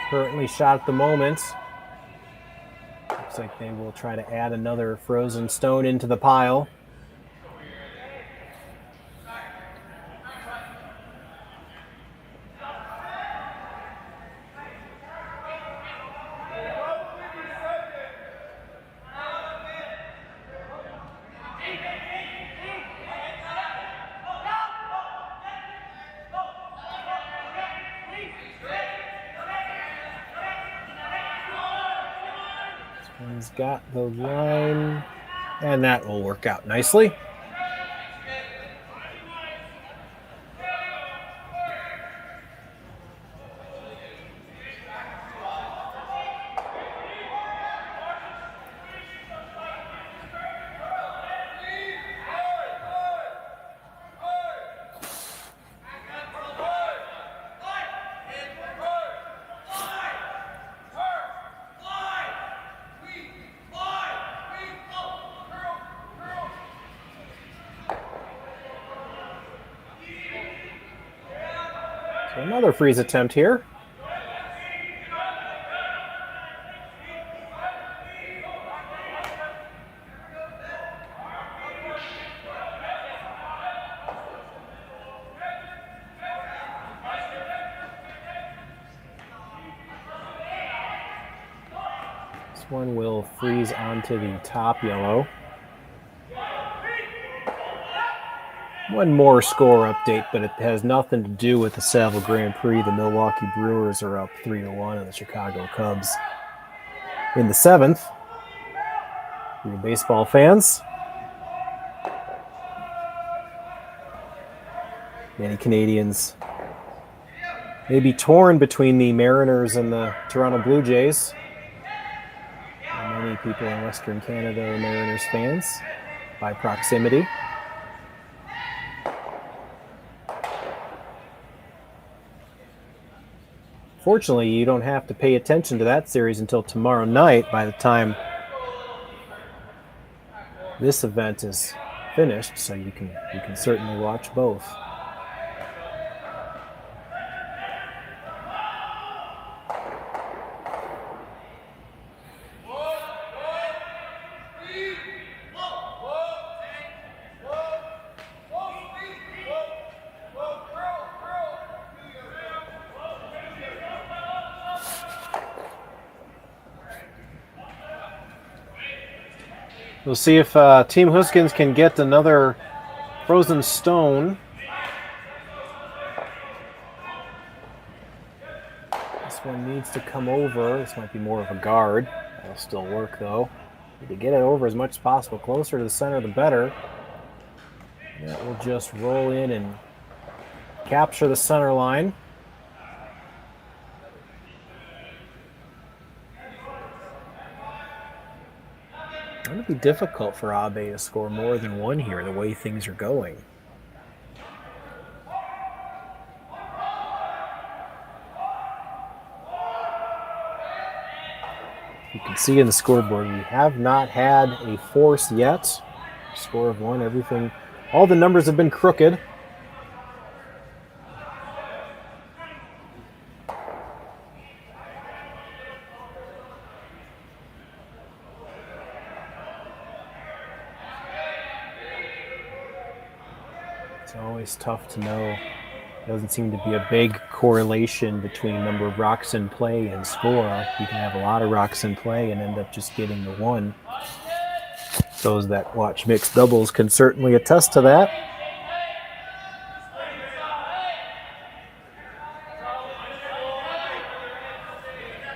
Currently shot at the moment. Looks like they will try to add another frozen stone into the pile. He's got the line, and that will work out nicely. So another freeze attempt here. This one will freeze onto the top yellow. One more score update, but it has nothing to do with the Saville Grand Prix. The Milwaukee Brewers are up 3-1 on the Chicago Cubs in the 7th. For you baseball fans, many Canadians may be torn between the Mariners and the Toronto Blue Jays. And many people in Western Canada are Mariners fans by proximity. Fortunately, you don't have to pay attention to that series until tomorrow night by the time this event is finished, so you can certainly watch both. We'll see if Team Gosgens can get another frozen stone. This one needs to come over. This might be more of a guard. That'll still work, though. Need to get it over as much as possible. Closer to the center, the better. That will just roll in and capture the center line. It's going to be difficult for Abe to score more than one here, the way things are going. You can see in the scoreboard, we have not had a force yet. Score of 1, everything. All the numbers have been crooked. It's always tough to know. Doesn't seem to be a big correlation between number of rocks in play and score. You can have a lot of rocks in play and end up just getting the one. Those that watch mixed doubles can certainly attest to that.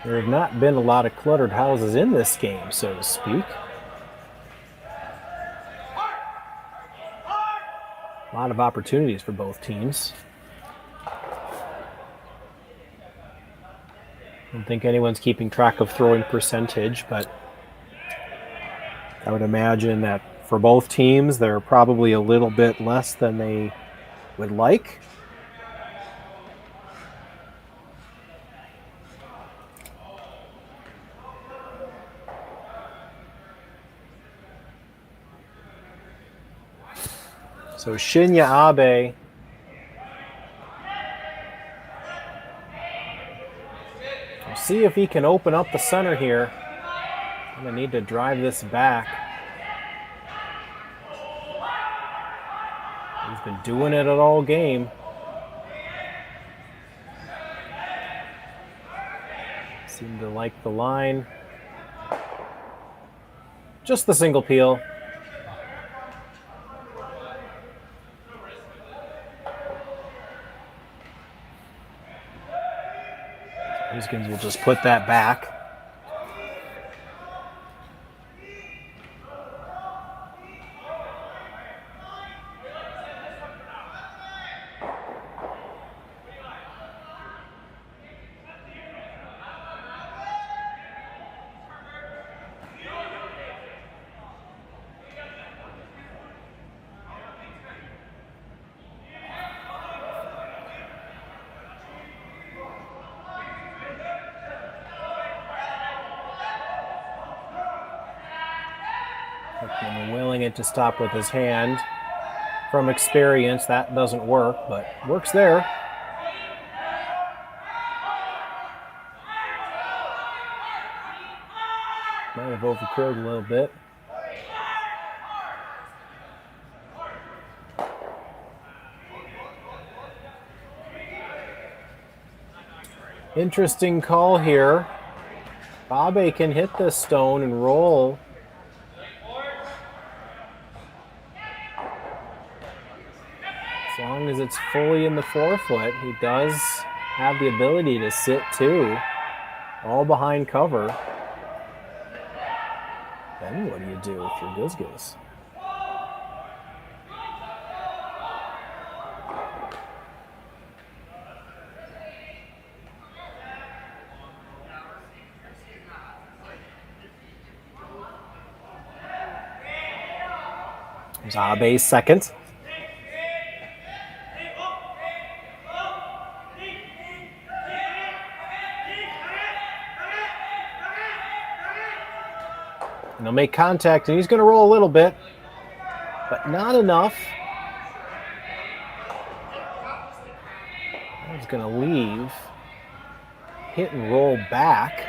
There have not been a lot of cluttered houses in this game, so to speak. A lot of opportunities for both teams. I don't think anyone's keeping track of throwing percentage, but I would imagine that for both teams, they're probably a little bit less than they would like. So Shinya Abe will see if he can open up the center here. I'm gonna need to drive this back. He's been doing it at all game. Seem to like the line. Just the single peel. Gosgens will just put that back. Willing it to stop with his hand. From experience, that doesn't work, but works there. Might have overcurled a little bit. Interesting call here. Abe can hit this stone and roll. As long as it's fully in the forefoot, he does have the ability to sit too, all behind cover. Then what do you do with your Gosgens? There's Abe's second. And he'll make contact, and he's going to roll a little bit, but not enough. He's going to leave, hit and roll back.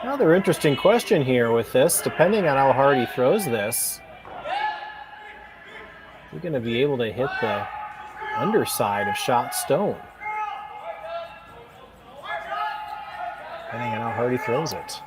Another interesting question here with this, depending on how hard he throws this. You're going to be able to hit the underside of shot stone. Depending on how hard he throws it.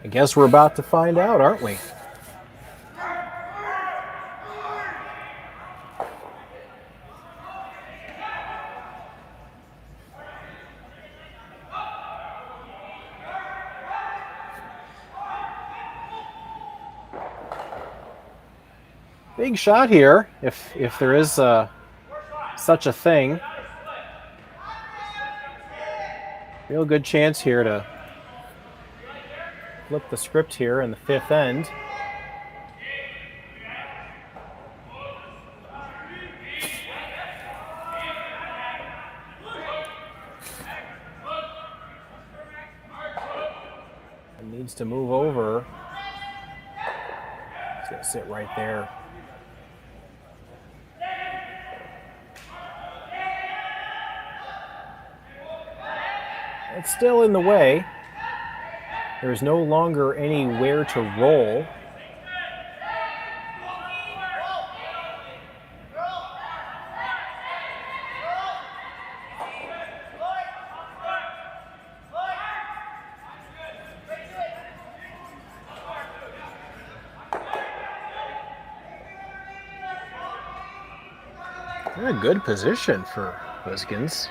I guess we're about to find out, aren't we? Big shot here, if there is such a thing. Real good chance here to flip the script here in the fifth end. Needs to move over. He's going to sit right there. It's still in the way. There's no longer anywhere to roll. A good position for Gosgens.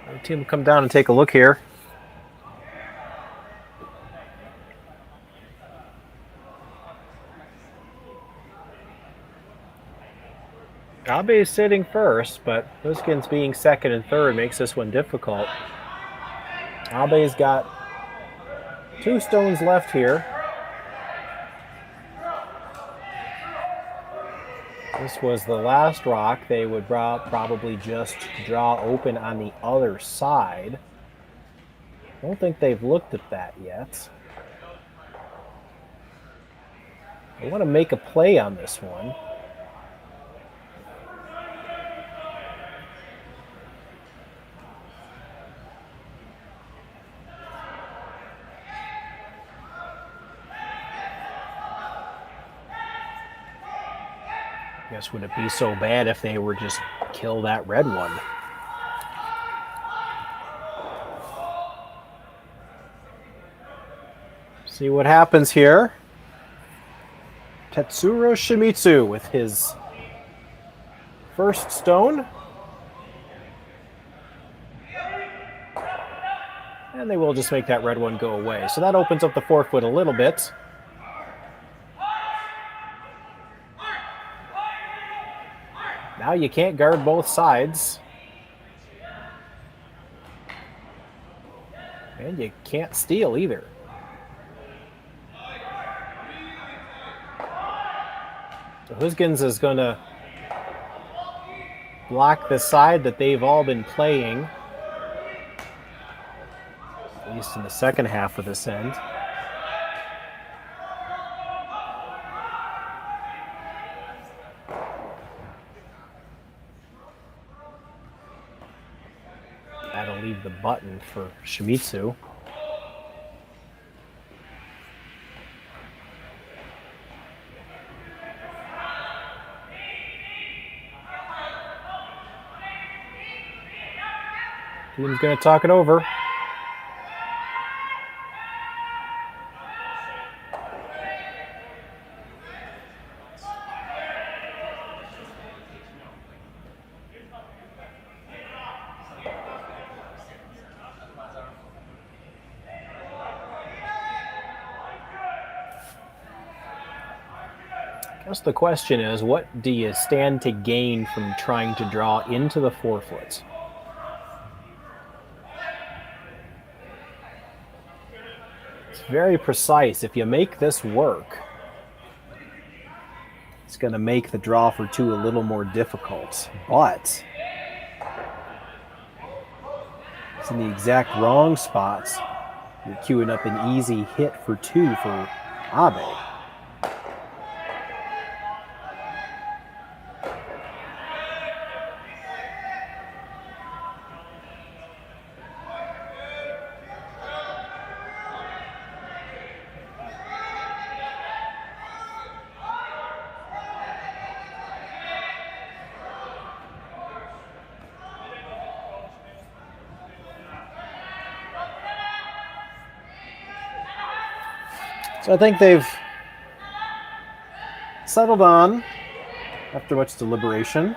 The team will come down and take a look here. Abe is sitting first, but Gosgens being second and third makes this one difficult. Abe's got 2 stones left here. This was the last rock. They would probably just draw open on the other side. I don't think they've looked at that yet. I want to make a play on this one. Guess would it be so bad if they were just kill that red one? See what happens here. Tetsuro Shimizu with his first stone. And they will just make that red one go away. So that opens up the forefoot a little bit. Now you can't guard both sides. And you can't steal either. So Gosgens is going to block the side that they've all been playing, at least in the second half of this end. That'll leave the button for Shimizu. Team's going to talk it over. I guess the question is, what do you stand to gain from trying to draw into the forefoot? It's very precise. If you make this work, it's going to make the draw for 2 a little more difficult. But it's in the exact wrong spots. You're queuing up an easy hit for 2 for Abe. So I think they've settled on, after much deliberation,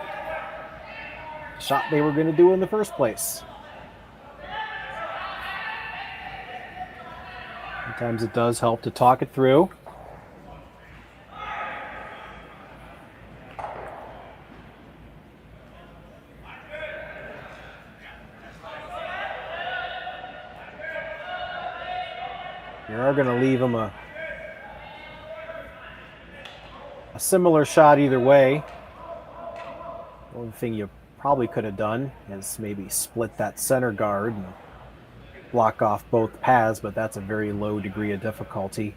the shot they were going to do in the first place. Sometimes it does help to talk it through. You are going to leave them a a similar shot either way. The only thing you probably could have done is maybe split that center guard and block off both paths, but that's a very low degree of difficulty.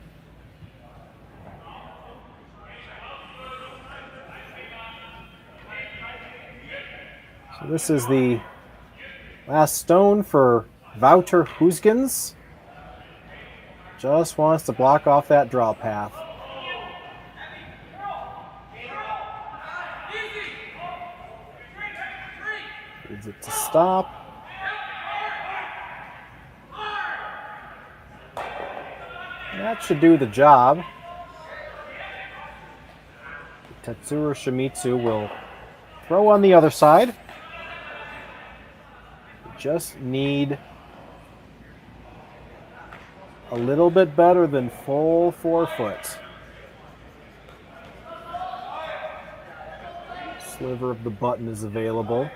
So this is the last stone for Wouter Gosgens. Just wants to block off that draw path. Needs it to stop. And that should do the job. Tetsuro Shimizu will throw on the other side. We just need a little bit better than full 4 foot. Sliver of the button is available.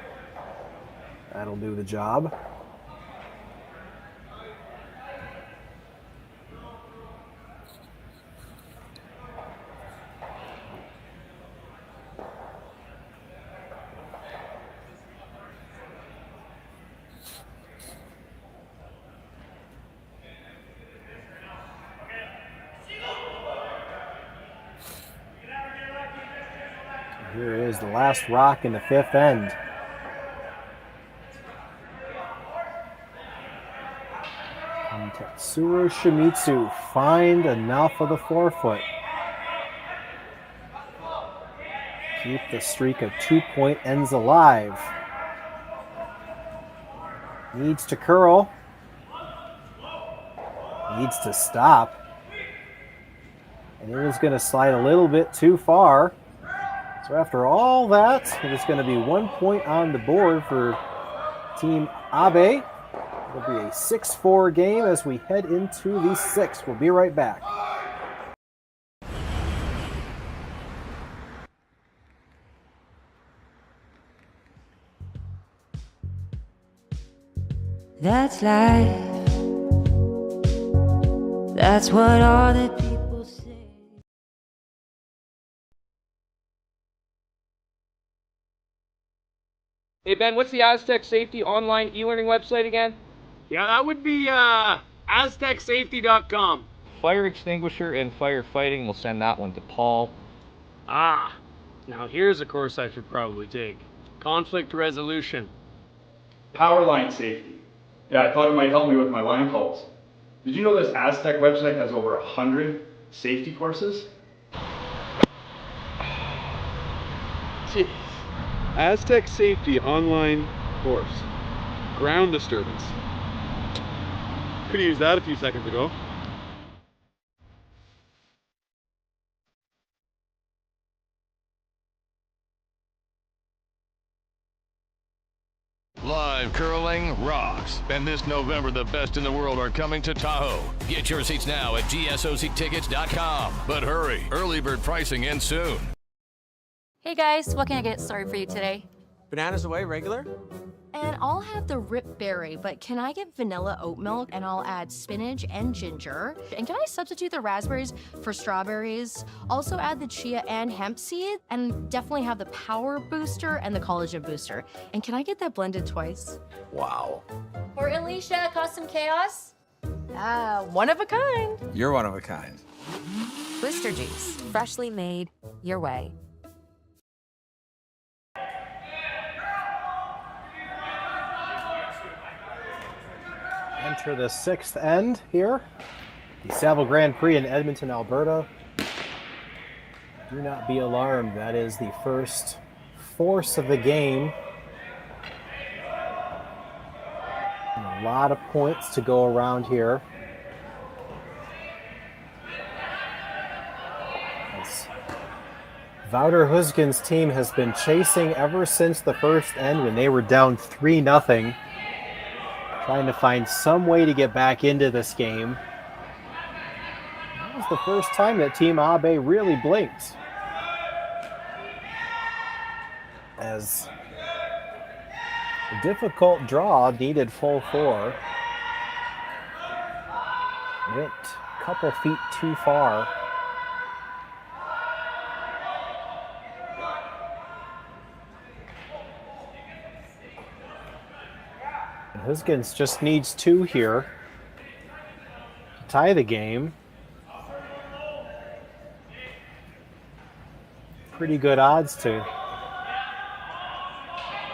That'll do the job. Here is the last rock in the 5th end. And Tetsuro Shimizu find enough of the 4 foot. Keep the streak of 2-point ends alive. Needs to curl. Needs to stop. And it was going to slide a little bit too far. So after all that, it is going to be 1 point on the board for Team Abe. It'll be a 6-4 game as we head into the 6th. We'll be right back. That's life. That's what all the people say. Hey Ben, what's the Aztec Safety online e-learning website again? Yeah, that would be aztecsafety.com. Fire extinguisher and firefighting, we'll send that one to Paul. Ah, now here's a course I should probably take. Conflict resolution. Power line safety. Yeah, I thought it might help me with my line calls. Did you know this Aztec website has over 100 safety courses? Jeez. Aztec Safety online course. Ground disturbance. Could have used that a few seconds ago. Live curling rocks. And this November, the best in the world are coming to Tahoe. Get your seats now at gsoctickets.com. But hurry, early bird pricing ends soon. Hey guys, what can I get started for you today? Bananas away, regular? And I'll have the rip berry, but can I get vanilla oat milk and I'll add spinach and ginger? And can I substitute the raspberries for strawberries? Also add the chia and hemp seed, and definitely have the power booster and the collagen booster. And can I get that blended twice? Wow. For Alicia, custom chaos? One of a kind. You're one of a kind. Booster juice, freshly made, your way. Enter the 6th end here. The Saville Grand Prix in Edmonton, Alberta. Do not be alarmed. That is the first force of the game. And a lot of points to go around here. As Wouter Gosgens' team has been chasing ever since the first end when they were down 3-0. Trying to find some way to get back into this game. That was the first time that Team Abe really blinked. As a difficult draw needed full 4. Went a couple feet too far. Gosgens just needs 2 here to tie the game. Pretty good odds to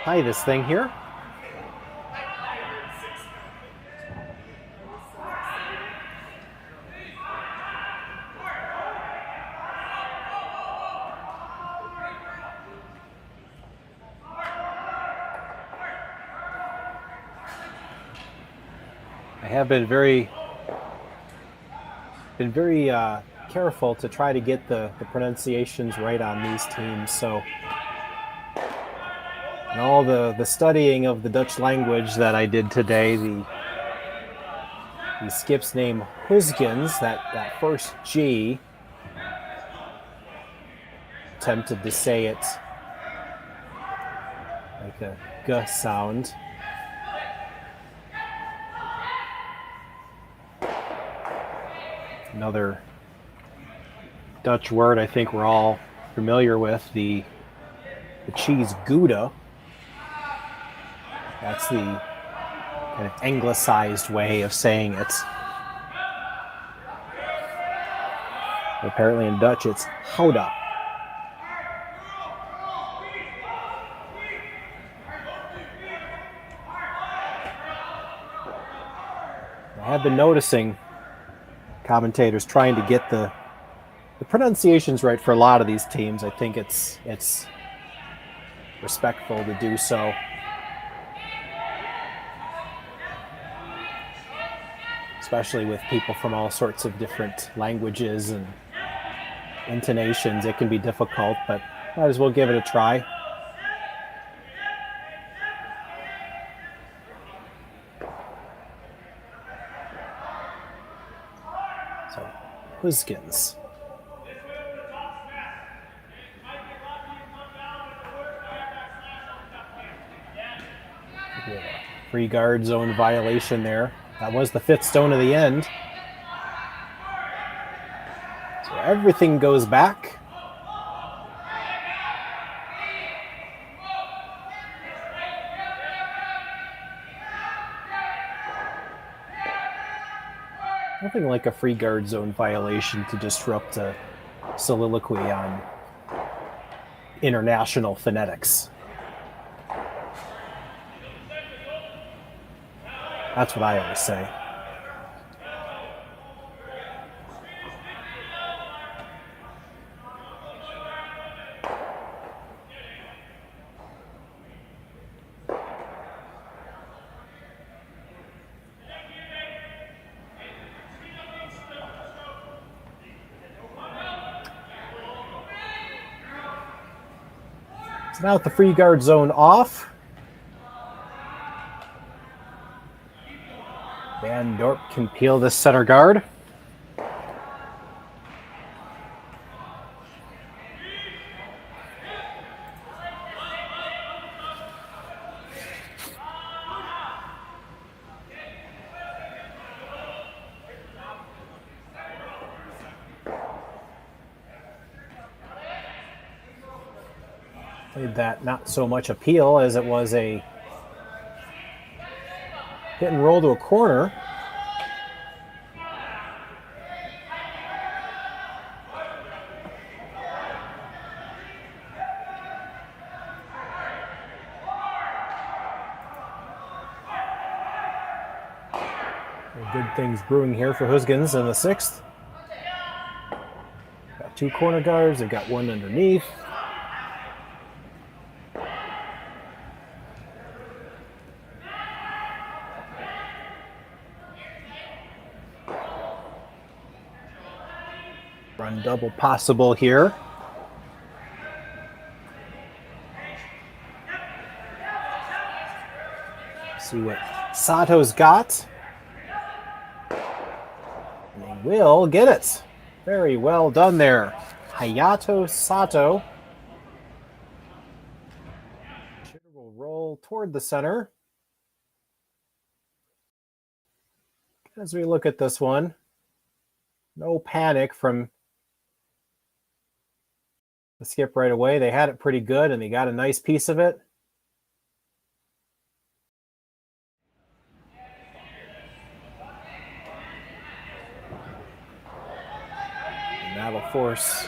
tie this thing here. I have been very careful to try to get the pronunciations right on these teams. So, and all the studying of the Dutch language that I did today, the skip's name Gosgens, that first G, attempted to say it like a G sound. Another Dutch word I think we're all familiar with, the cheese Gouda. That's the kind of anglicized way of saying it. But apparently in Dutch it's Gouda. I have been noticing commentators trying to get the pronunciations right for a lot of these teams. I think it's respectful to do so. Especially with people from all sorts of different languages and intonations, it can be difficult, but might as well give it a try. So, Gosgens. Free guard zone violation there. That was the 5th stone of the end. So everything goes back. Nothing like a free guard zone violation to disrupt a soliloquy on international phonetics. That's what I always say. So now with the free guard zone off, Van Dorp can peel this center guard. Played that not so much appeal as it was a hit and roll to a corner. Good things brewing here for Gosgens in the 6th. Got 2 corner guards, they've got 1 underneath. Run double possible here. See what Sato's got. And they will get it. Very well done there. Hayato Sato. Will roll toward the center. As we look at this one, no panic from the skip right away. They had it pretty good and they got a nice piece of it. force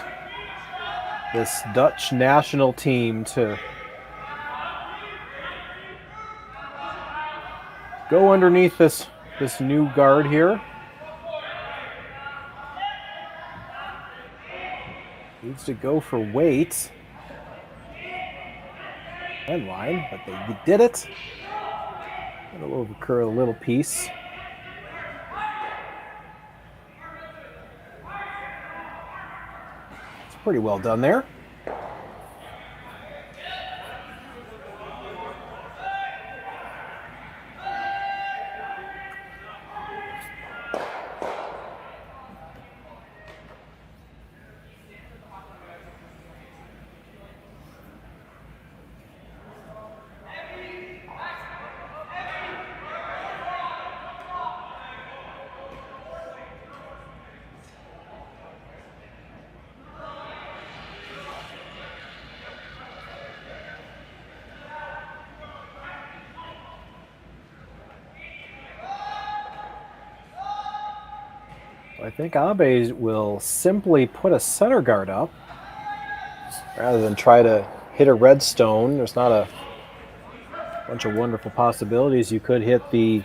this Dutch national team to go underneath this new guard here. Needs to go for weight and line, but they did it. It'll overcurl a little piece. It's pretty well done there. I think Abe will simply put a center guard up rather than try to hit a red stone. There's not a bunch of wonderful possibilities. You could hit the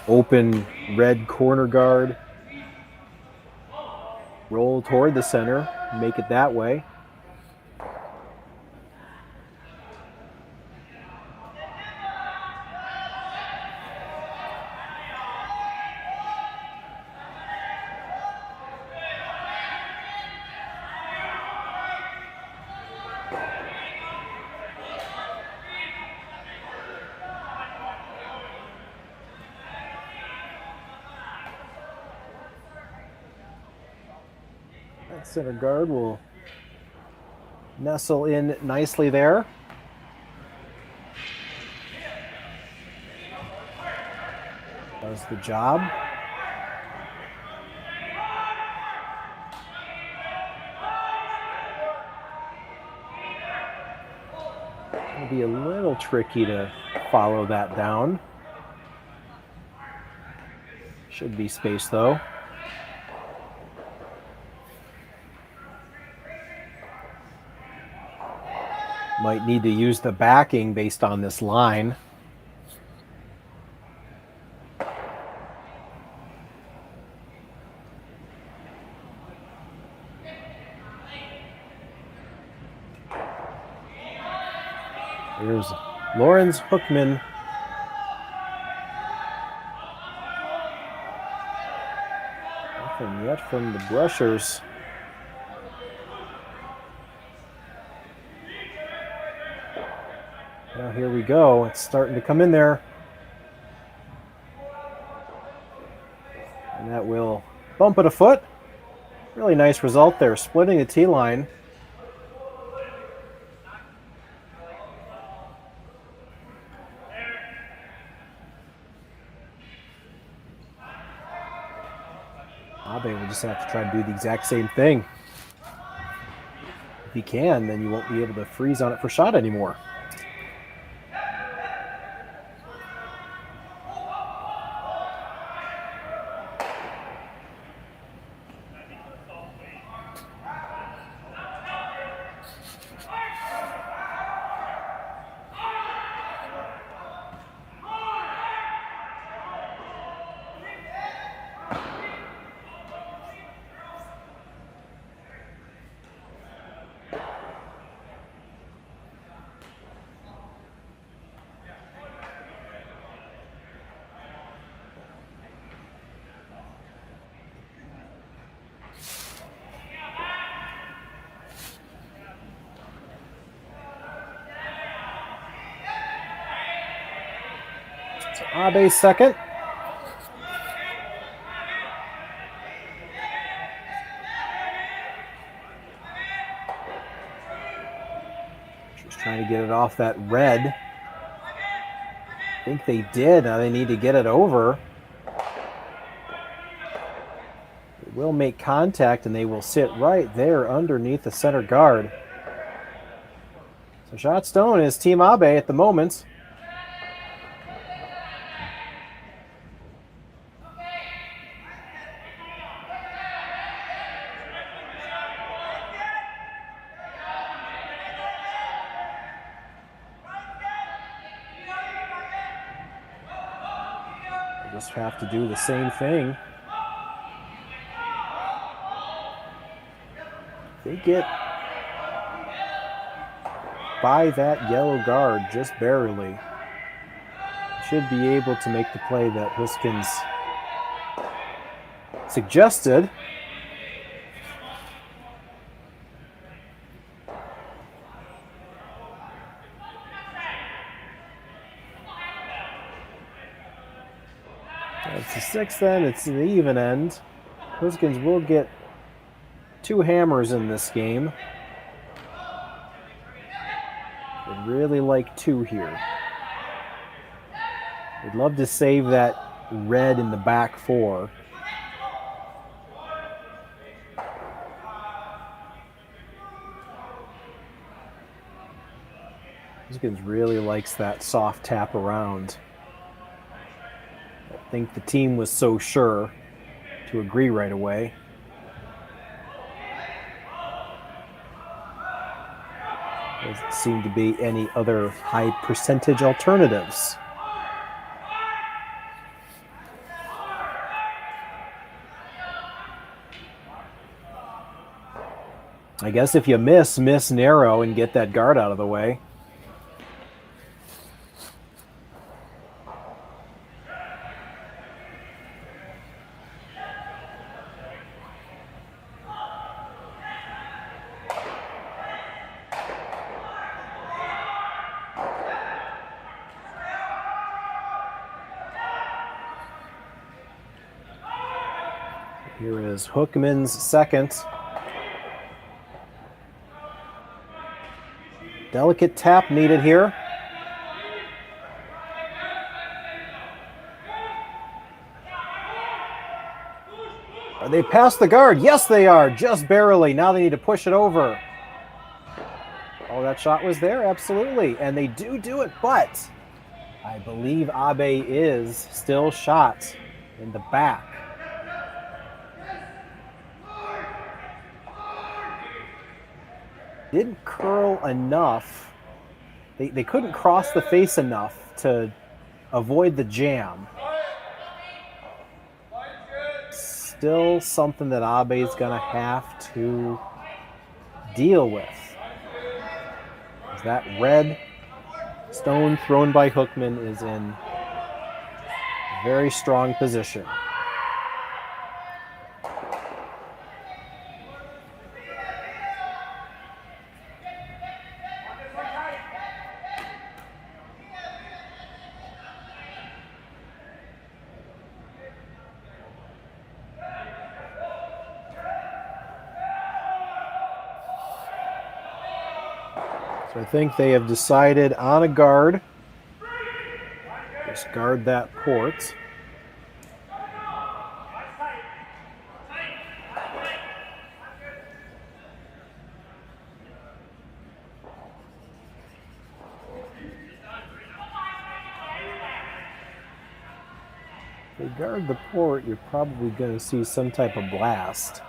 open red corner guard, roll toward the center, make it that way. Center guard will nestle in nicely there. Does the job. It'll be a little tricky to follow that down. Should be space though. Might need to use the backing based on this line. Here's Lawrence Hookman. Nothing yet from the Brushers. Now here we go. It's starting to come in there. And that will bump it a foot. Really nice result there, splitting the tee line. Abe will just have to try to do the exact same thing. If he can, then you won't be able to freeze on it for shot anymore. Abe second. Just trying to get it off that red. I think they did. Now they need to get it over. It will make contact and they will sit right there underneath the center guard. So shot stone is Team Abe at the moment. just have to do the same thing. They get by that yellow guard just barely. Should be able to make the play that Gosgens suggested. It's a 6 then, it's an even end. Gosgens will get 2 hammers in this game. I'd really like 2 here. I'd love to save that red in the back 4. Gosgens really likes that soft tap around. I think the team was so sure to agree right away. There doesn't seem to be any other high percentage alternatives. I guess if you miss narrow and get that guard out of the way. Here is Hookman's second. Delicate tap needed here. Are they past the guard? Yes, they are, just barely. Now they need to push it over. Oh, that shot was there, absolutely. And they do it, but I believe Abe is still shot in the back. Didn't curl enough. They couldn't cross the face enough to avoid the jam. Still something that Abe's gonna have to deal with. That red stone thrown by Hookman is in a very strong position. So I think they have decided on a guard. Just guard that port. If they guard the port, you're probably going to see some type of blast.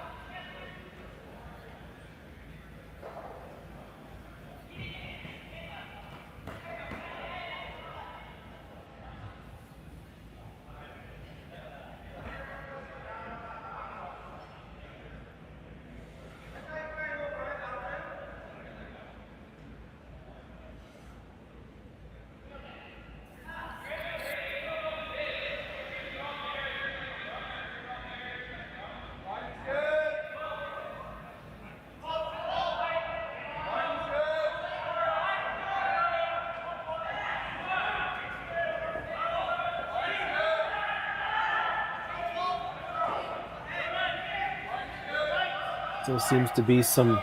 There seems to be some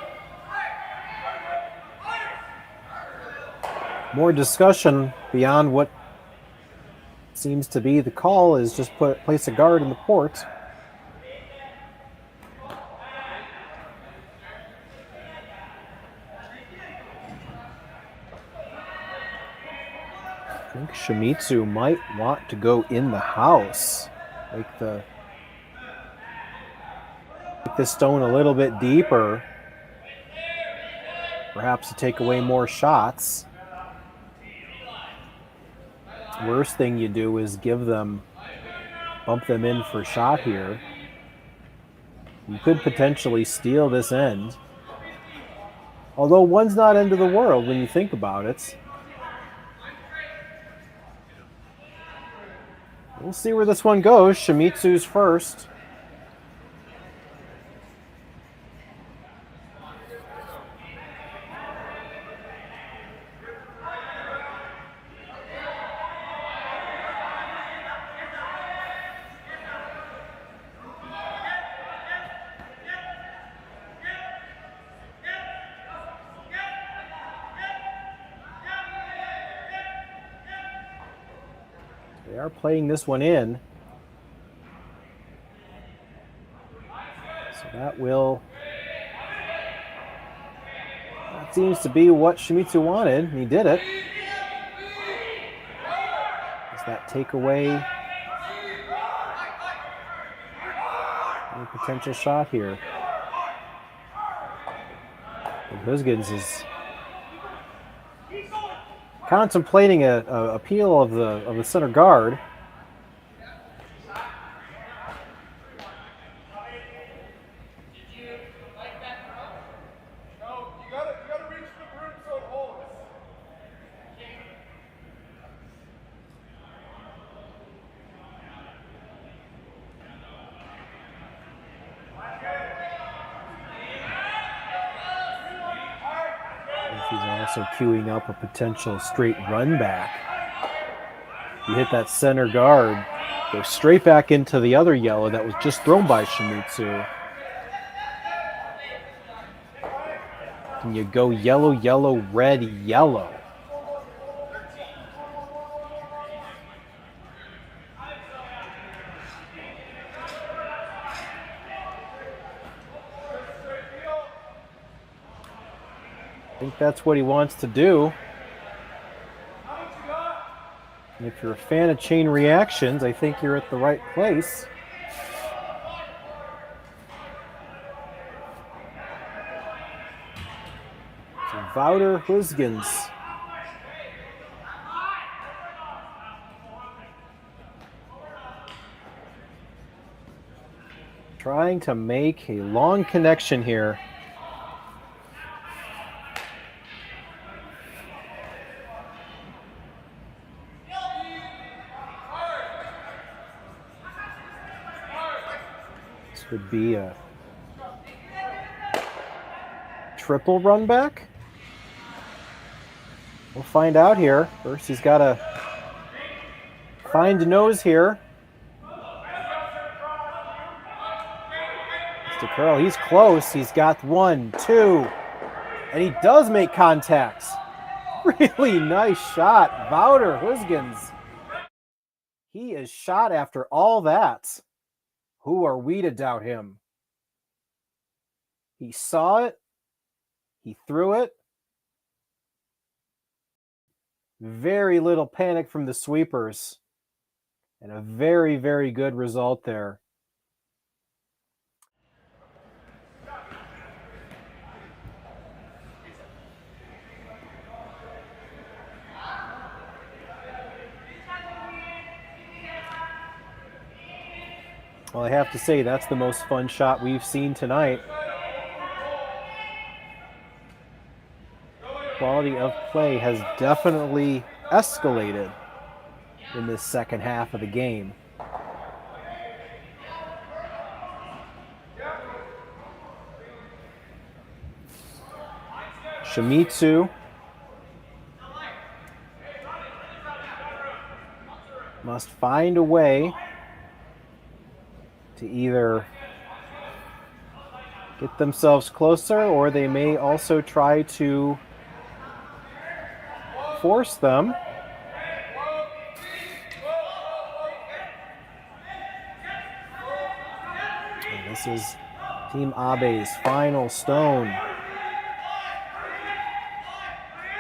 more discussion beyond what seems to be the call is just place a guard in the port. I think Shimizu might want to go in the house, make the stone a little bit deeper, perhaps to take away more shots. Worst thing you do is give them bump them in for shot here. You could potentially steal this end. Although one's not end of the world when you think about it. We'll see where this one goes. Shimizu's first. They are playing this one in. So that seems to be what Shimizu wanted, and he did it. Does that take away any potential shot here? And Gosgens is contemplating a peel of the center guard. He's also queuing up a potential straight run back. You hit that center guard, go straight back into the other yellow that was just thrown by Shimizu. And you go yellow, yellow, red, yellow. I think that's what he wants to do. And if you're a fan of chain reactions, I think you're at the right place. So Wouter Gosgens. Trying to make a long connection here. Would be a triple run back. We'll find out here. First, he's got to find nose here. Mr. Curl, he's close. He's got 1, 2, and he does make contact. Really nice shot, Wouter Gosgens. He is shot after all that. Who are we to doubt him? He saw it. He threw it. Very little panic from the sweepers. And a very, very good result there. Well, I have to say, that's the most fun shot we've seen tonight. Quality of play has definitely escalated in this second half of the game. Shimizu must find a way to either get themselves closer, or they may also try to force them. And this is Team Abe's final stone.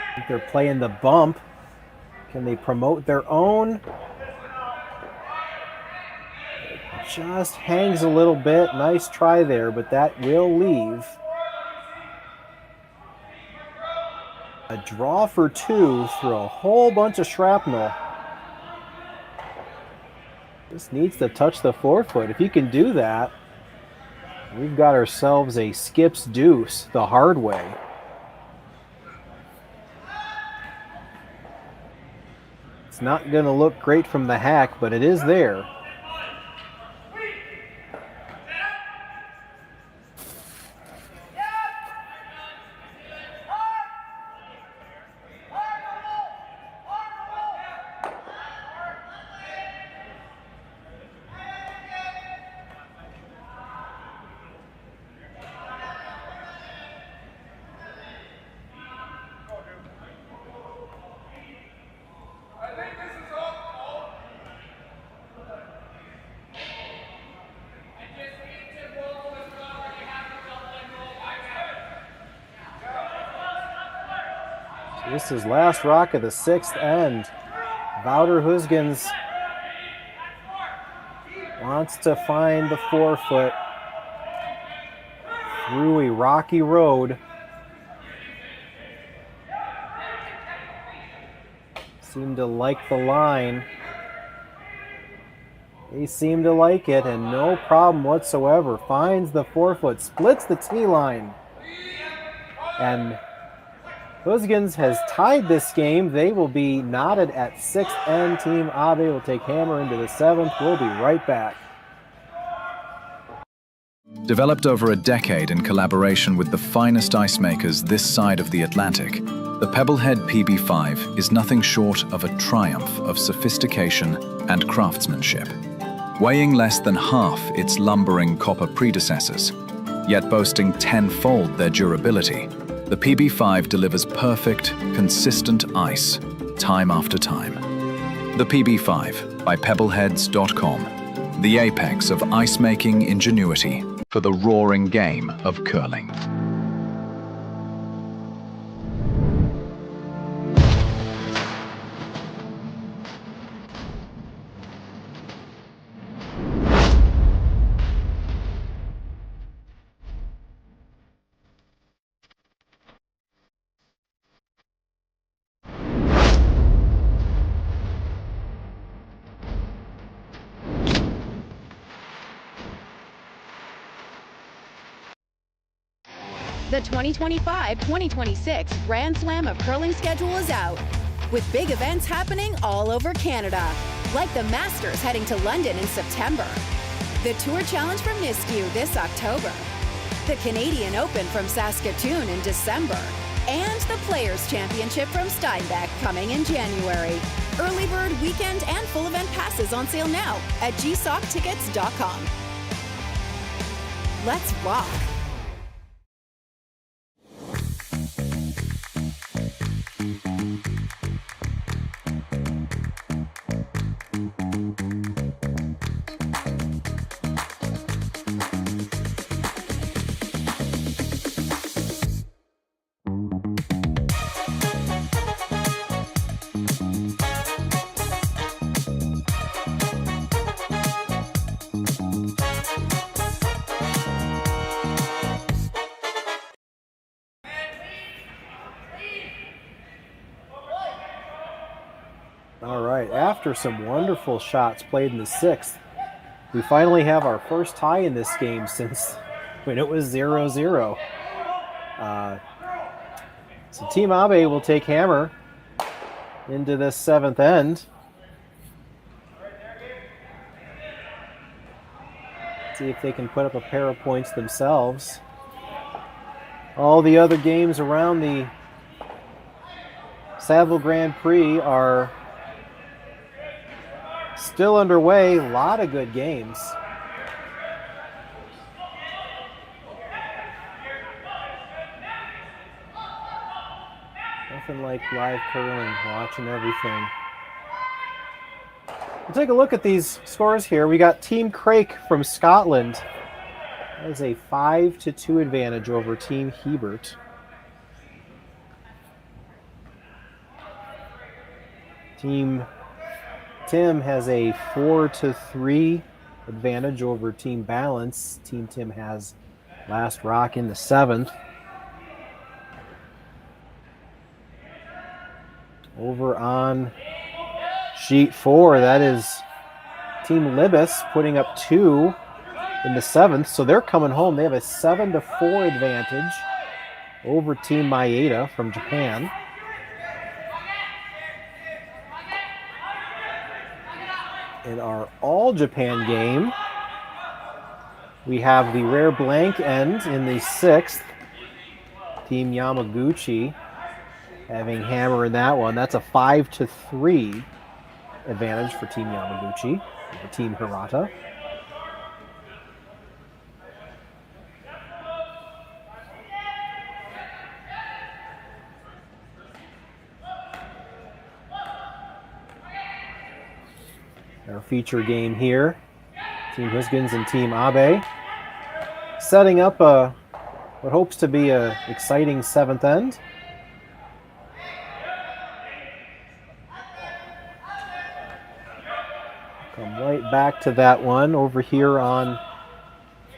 I think they're playing the bump. Can they promote their own? Just hangs a little bit. Nice try there, but that will leave. A draw for 2 through a whole bunch of shrapnel. Just needs to touch the forefoot. If he can do that, we've got ourselves a skips deuce the hard way. It's not going to look great from the hack, but it is there. This is last rock of the sixth end. Wouter Gosgens wants to find the forefoot through a rocky road. Seem to like the line. They seem to like it, and no problem whatsoever. Finds the forefoot, splits the tee line. And Gosgens has tied this game. They will be knotted at sixth end. Team Abe will take hammer into the seventh. We'll be right back. Developed over a decade in collaboration with the finest ice makers this side of the Atlantic, the Pebblehead PB5 is nothing short of a triumph of sophistication and craftsmanship. Weighing less than half its lumbering copper predecessors, yet boasting tenfold their durability, the PB5 delivers perfect, consistent ice, time after time. The PB5 by Pebbleheads.com, the apex of ice-making ingenuity for the roaring game of curling. The 2025-2026 Grand Slam of Curling schedule is out, with big events happening all over Canada, like the Masters heading to London in September, the Tour Challenge from Nisku this October, the Canadian Open from Saskatoon in December, and the Players' Championship from Steinbeck coming in January. Early bird weekend and full event passes on sale now at gsoctickets.com. Let's rock! All right, after some wonderful shots played in the sixth, we finally have our first tie in this game since when it was 0-0. So Team Abe will take hammer into this seventh end. See if they can put up a pair of points themselves. All the other games around the Saville Grand Prix are still underway. A lot of good games. Nothing like live curling, watching everything. We'll take a look at these scores here. We got Team Craik from Scotland. That is a 5-2 advantage over Team Hebert. Team Tim has a 4-3 advantage over Team Balance. Team Tim has last rock in the seventh. Over on sheet 4, that is Team Libis putting up 2 in the 7th, so they're coming home. They have a 7-4 advantage over Team Maeda from Japan. In our all-Japan game, we have the rare blank end in the 6th. Team Yamaguchi having hammer in that one. That's a 5-3 advantage for Team Yamaguchi over Team Hirata. Our feature game here, Team Gosgens and Team Abe, setting up what hopes to be an exciting 7th end. Come right back to that one over here on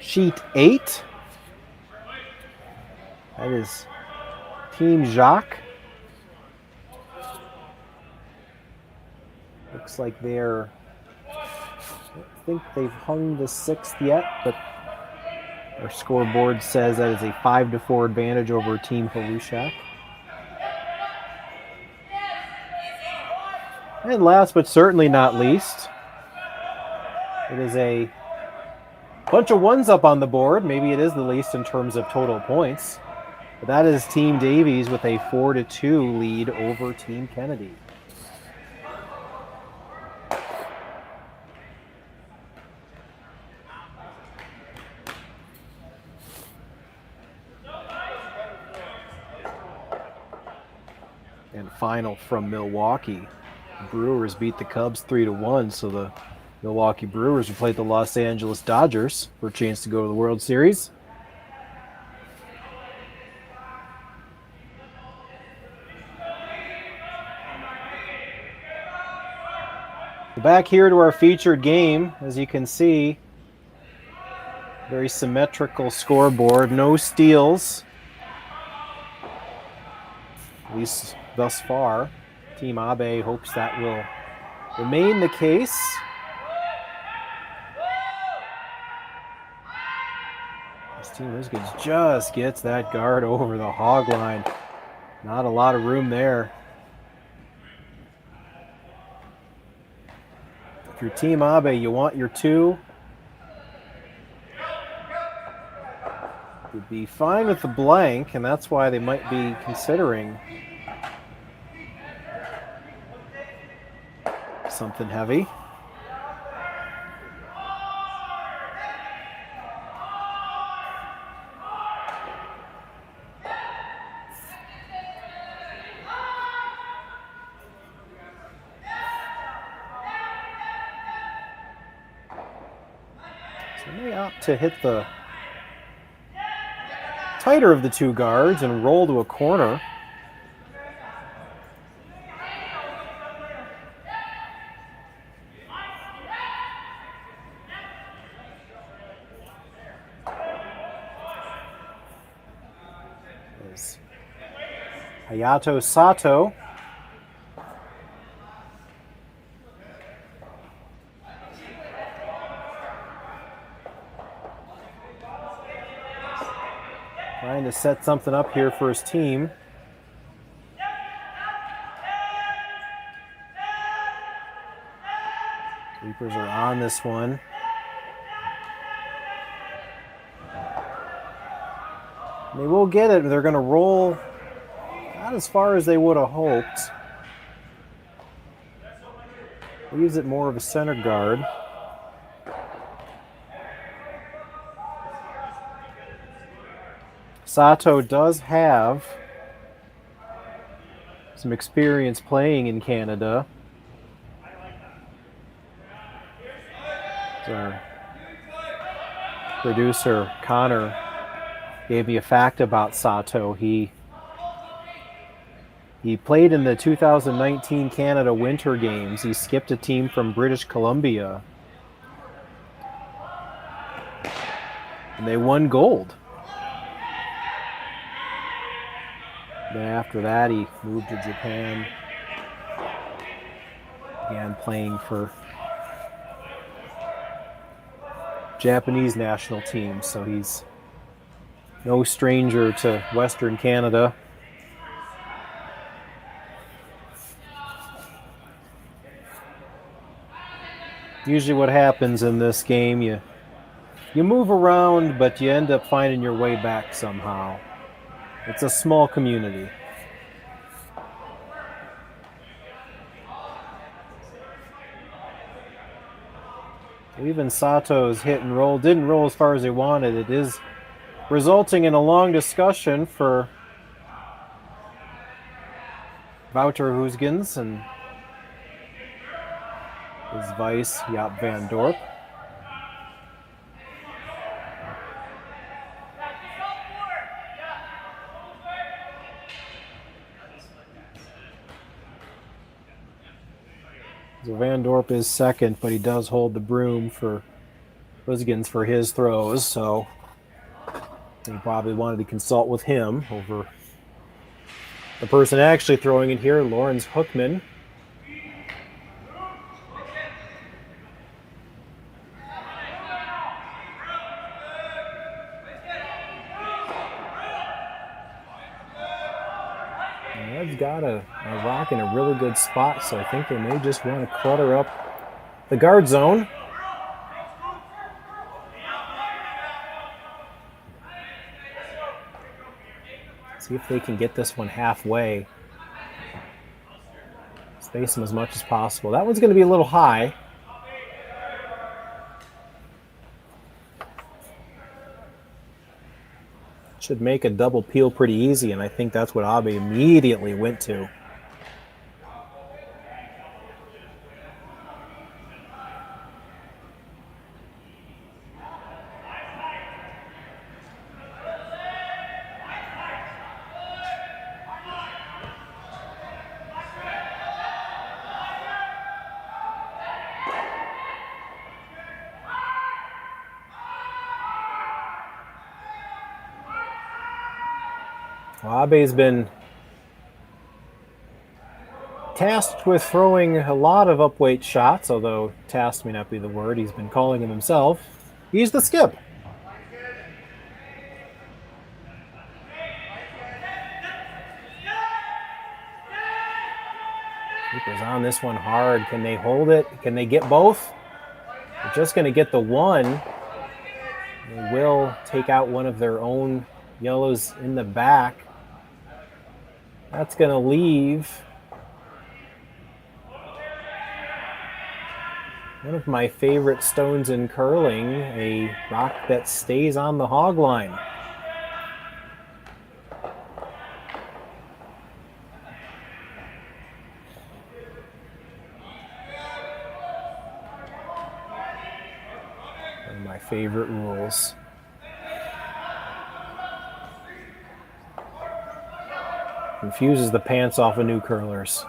sheet 8. That is Team Jacques. Looks like they're, I don't think they've hung the 6th yet, but our scoreboard says that is a 5-4 advantage over Team Halushak. And last but certainly not least, it is a bunch of ones up on the board. Maybe it is the least in terms of total points. But that is Team Davies with a 4-2 lead over Team Kennedy. And final from Milwaukee. The Brewers beat the Cubs 3-1, so the Milwaukee Brewers will play the Los Angeles Dodgers for a chance to go to the World Series. Back here to our featured game, as you can see, very symmetrical scoreboard, no steals, at least thus far. Team Abe hopes that will remain the case. This Team Gosgens just gets that guard over the hog line. Not a lot of room there. If you're Team Abe, you want your 2. You'd be fine with the blank, and that's why they might be considering something heavy. So they may opt to hit the tighter of the 2 guards and roll to a corner. Is Hayato Sato. Trying to set something up here for his team. Reapers are on this one. They will get it. They're going to roll not as far as they would have hoped. Leaves it more of a center guard. Sato does have some experience playing in Canada. Our producer, Connor, gave me a fact about Sato. He played in the 2019 Canada Winter Games. He skipped a team from British Columbia. And they won gold. Then after that, he moved to Japan. Began playing for Japanese national team, so he's no stranger to Western Canada. Usually what happens in this game, you move around, but you end up finding your way back somehow. It's a small community. Even Sato's hit and roll didn't roll as far as he wanted. It is resulting in a long discussion for Wouter Gosgens and his vice, Jaap van Dorp. So Van Dorp is second, but he does hold the broom for Gosgens for his throws, so he probably wanted to consult with him over the person actually throwing it here, Lawrence Hookman. Red's got a rock in a really good spot, so I think they may just want to clutter up the guard zone. See if they can get this one halfway. Space them as much as possible. That one's going to be a little high. Should make a double peel pretty easy, and I think that's what Abe immediately went to. Well, Abe's been tasked with throwing a lot of upweight shots, although tasked may not be the word. He's been calling them himself. He's the skip. Keeper's on this one hard. Can they hold it? Can they get both? They're just going to get the one. They will take out one of their own yellows in the back. That's going to leave one of my favorite stones in curling, a rock that stays on the hog line. One of my favorite rules. Confuses the pants off of new curlers.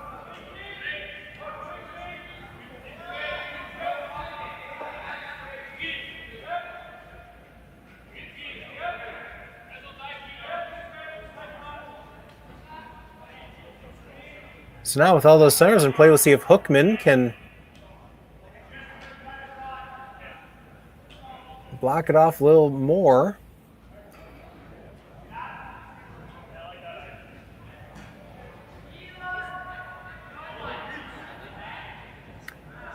So now with all those centers in play, we'll see if Hookman can block it off a little more.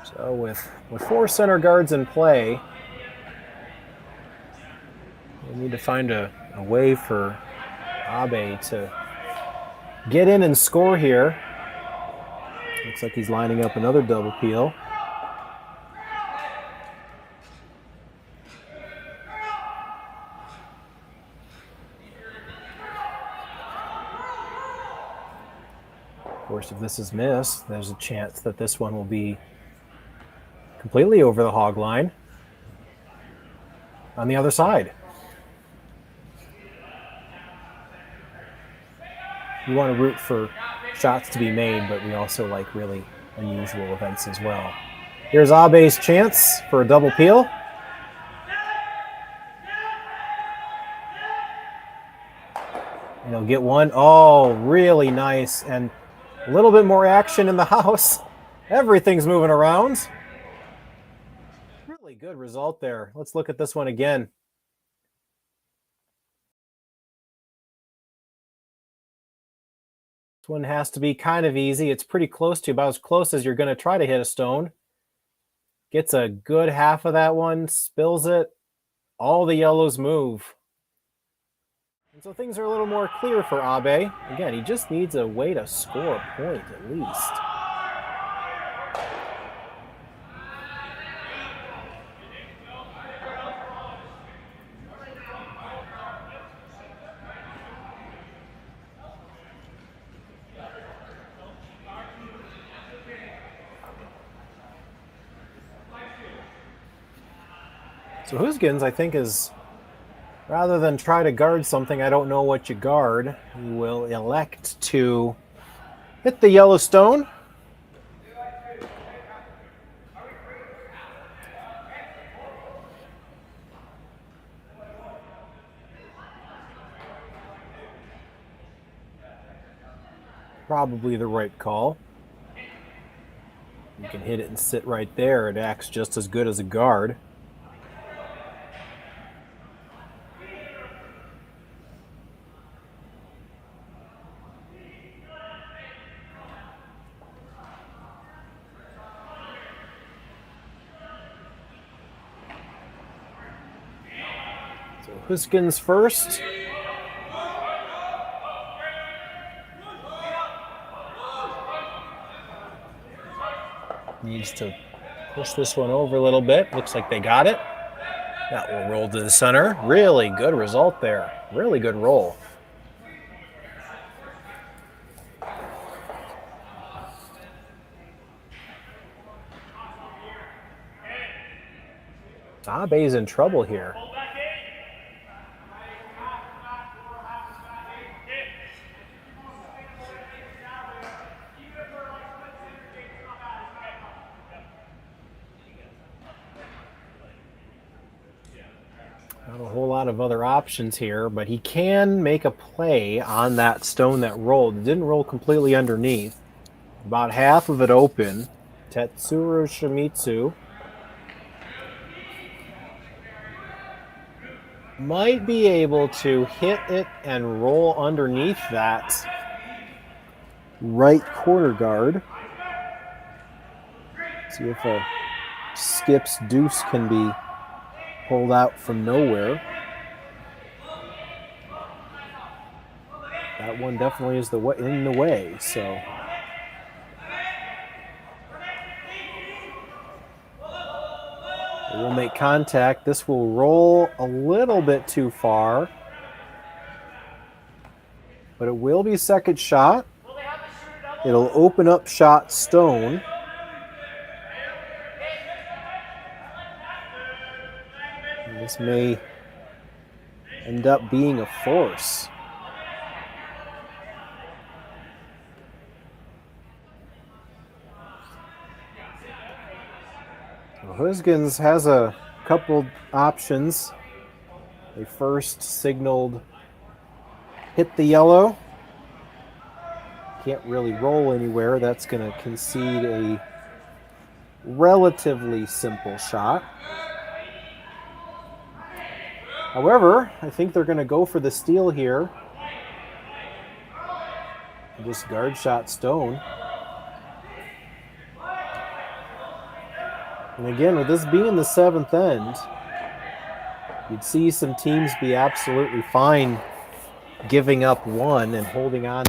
So with four center guards in play, we need to find a way for Abe to get in and score here. Looks like he's lining up another double peel. Of course, if this is missed, there's a chance that this one will be completely over the hog line on the other side. We want to root for shots to be made, but we also like really unusual events as well. Here's Abe's chance for a double peel. And he'll get one. Oh, really nice. And a little bit more action in the house. Everything's moving around. Really good. good result there. Let's look at this one again. This one has to be kind of easy. It's pretty close to, about as close as you're going to try to hit a stone. Gets a good half of that one, spills it. All the yellows move. And so things are a little more clear for Abe. Again, he just needs a way to score a point at least. So Gosgens, I think, is, rather than try to guard something, I don't know what you guard, he will elect to hit the yellow stone. Probably the right call. You can hit it and sit right there. It acts just as good as a guard. Gosgens first. Needs to push this one over a little bit. Looks like they got it. That will roll to the center. Really good result there. Really good roll. Abe's in trouble here. Not a whole lot of other options here, but he can make a play on that stone that rolled. It didn't roll completely underneath. About half of it open. Tetsuro Shimizu might be able to hit it and roll underneath that right corner guard. See if a skip's deuce can be pulled out from nowhere. That one definitely is in the way, so. It will make contact. This will roll a little bit too far, but it will be second shot. It'll open up shot stone. And this may end up being a force. Gosgens has a couple options. They first signaled hit the yellow. Can't really roll anywhere. That's going to concede a relatively simple shot. However, I think they're going to go for the steal here. Just guard shot stone. And again, with this being the seventh end, you'd see some teams be absolutely fine giving up one and holding on.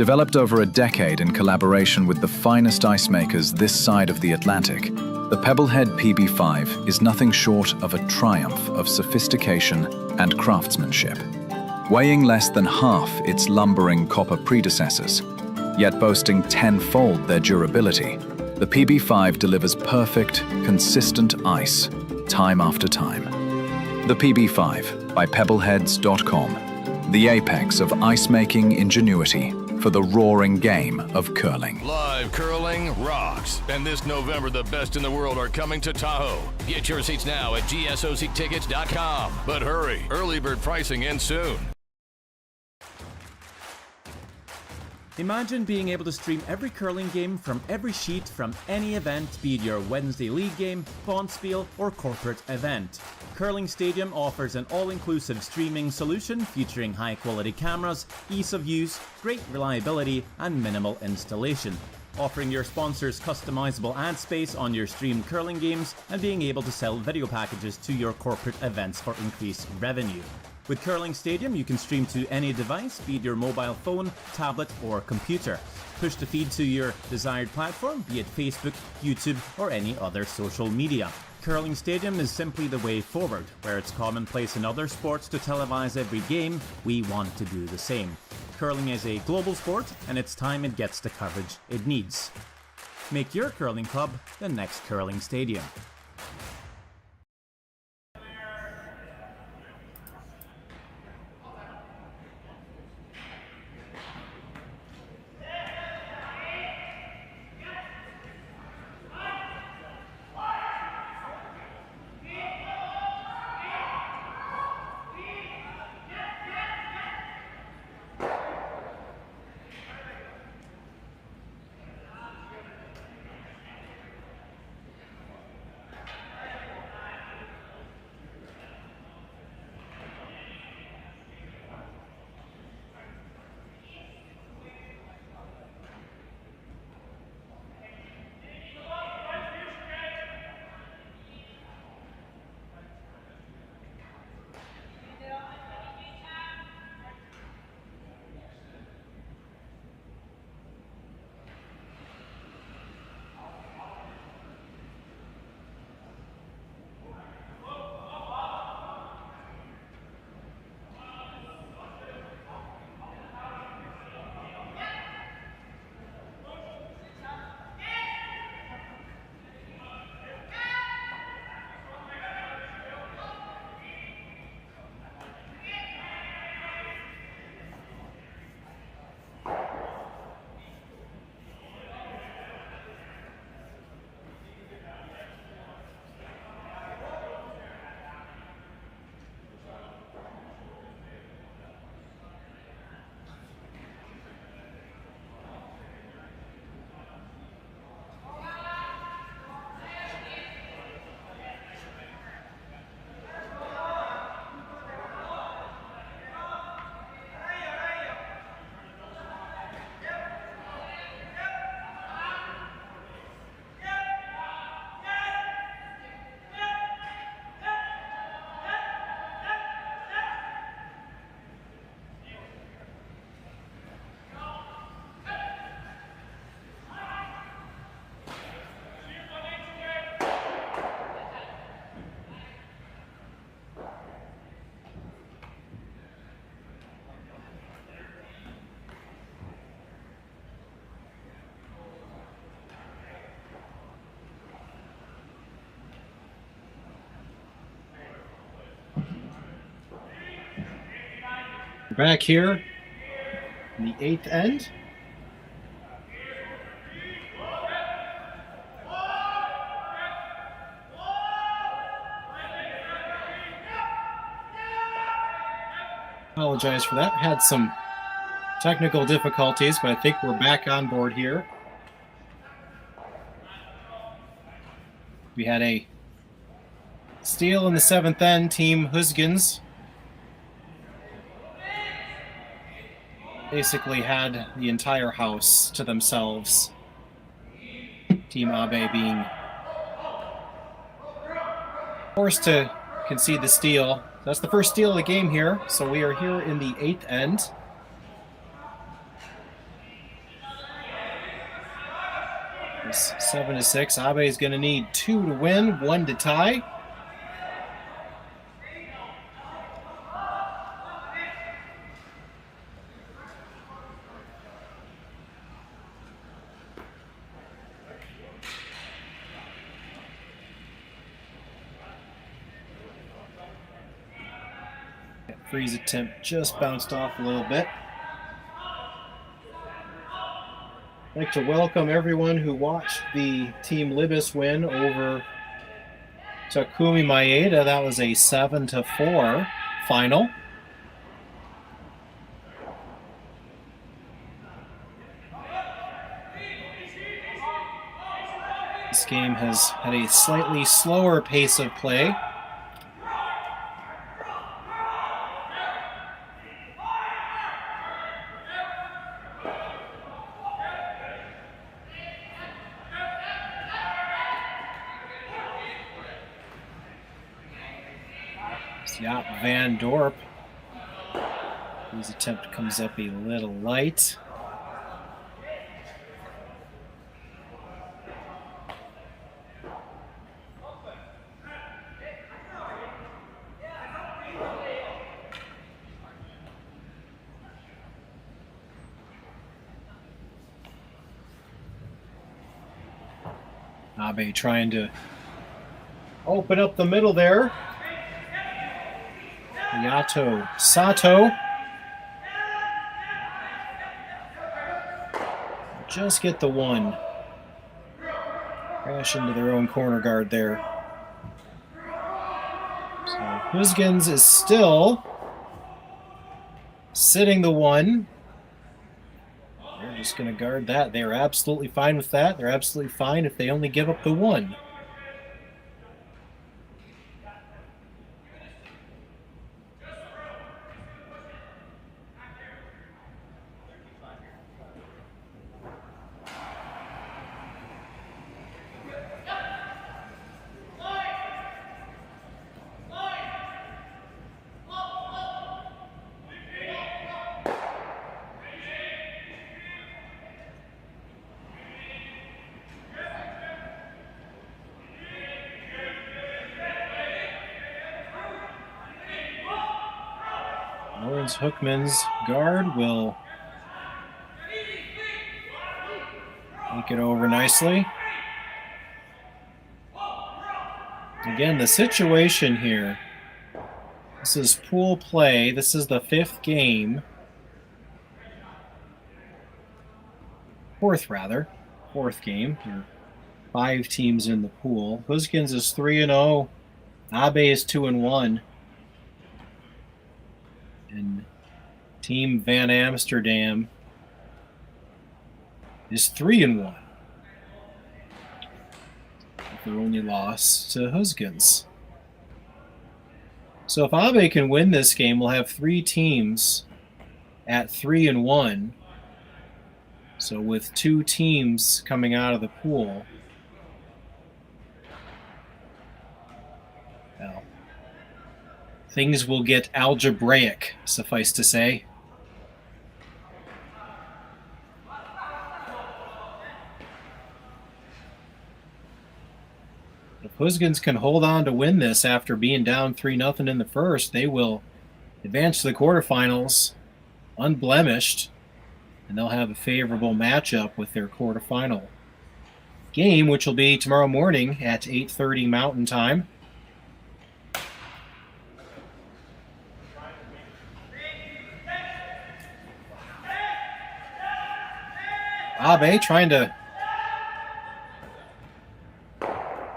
Developed over a decade in collaboration with the finest ice makers this side of the Atlantic, the Pebblehead PB5 is nothing short of a triumph of sophistication and craftsmanship. Weighing less than half its lumbering copper predecessors, yet boasting tenfold their durability, the PB5 delivers perfect, consistent ice, time after time. The PB5 by Pebbleheads.com, the apex of ice-making ingenuity for the roaring game of curling. Live curling rocks. And this November, the best in the world are coming to Tahoe. Get your seats now at gsoctickets.com. But hurry, early bird pricing ends soon. Imagine being able to stream every curling game from every sheet from any event, be it your Wednesday league game, bonspiel, or corporate event. Curling Stadium offers an all-inclusive streaming solution featuring high-quality cameras, ease of use, great reliability, and minimal installation. Offering your sponsors customizable ad space on your streamed curling games and being able to sell video packages to your corporate events for increased revenue. With Curling Stadium, you can stream to any device, be it your mobile phone, tablet, or computer. Push the feed to your desired platform, be it Facebook, YouTube, or any other social media. Curling Stadium is simply the way forward. Where it's commonplace in other sports to televise every game, we want to do the same. Curling is a global sport, and it's time it gets the coverage it needs. Make your curling club the next Curling Stadium. Back here in the 8th end. Apologize for that. Had some technical difficulties, but I think we're back on board here. We had a steal in the 7th end, Team Gosgens. Basically had the entire house to themselves. Team Abe being forced to concede the steal. That's the first steal of the game here, so we are here in the 8th end. It's 7-6. Abe is going to need 2 to win, 1 to tie. Freeze attempt just bounced off a little bit. I'd like to welcome everyone who watched the Team Libis win over Takumi Maeda. That was a 7-4 final. This game has had a slightly slower pace of play. Jaap van Dorp. His attempt comes up a little light. Abe trying to open up the middle there. Yato Sato. Just get the one. Crash into their own corner guard there. So Gosgens is still sitting the one. They're just going to guard that. They're absolutely fine with that. They're absolutely fine if they only give up the one. Lawrence Hookman's guard will make it over nicely. Again, the situation here, this is pool play. This is the 5th game. 4th, rather. 4th game. There are 5 teams in the pool. Gosgens is 3-0. Abe is 2-1. And Team Van Amsterdam is 3-1. Their only loss to Gosgens. So if Abe can win this game, we'll have 3 teams at 3-1. So with 2 teams coming out of the pool, well, things will get algebraic, suffice to say. If Gosgens can hold on to win this after being down 3-0 in the first, they will advance to the quarterfinals unblemished, and they'll have a favorable matchup with their quarterfinal game, which will be tomorrow morning at 8:30 Mountain Time. Abe trying to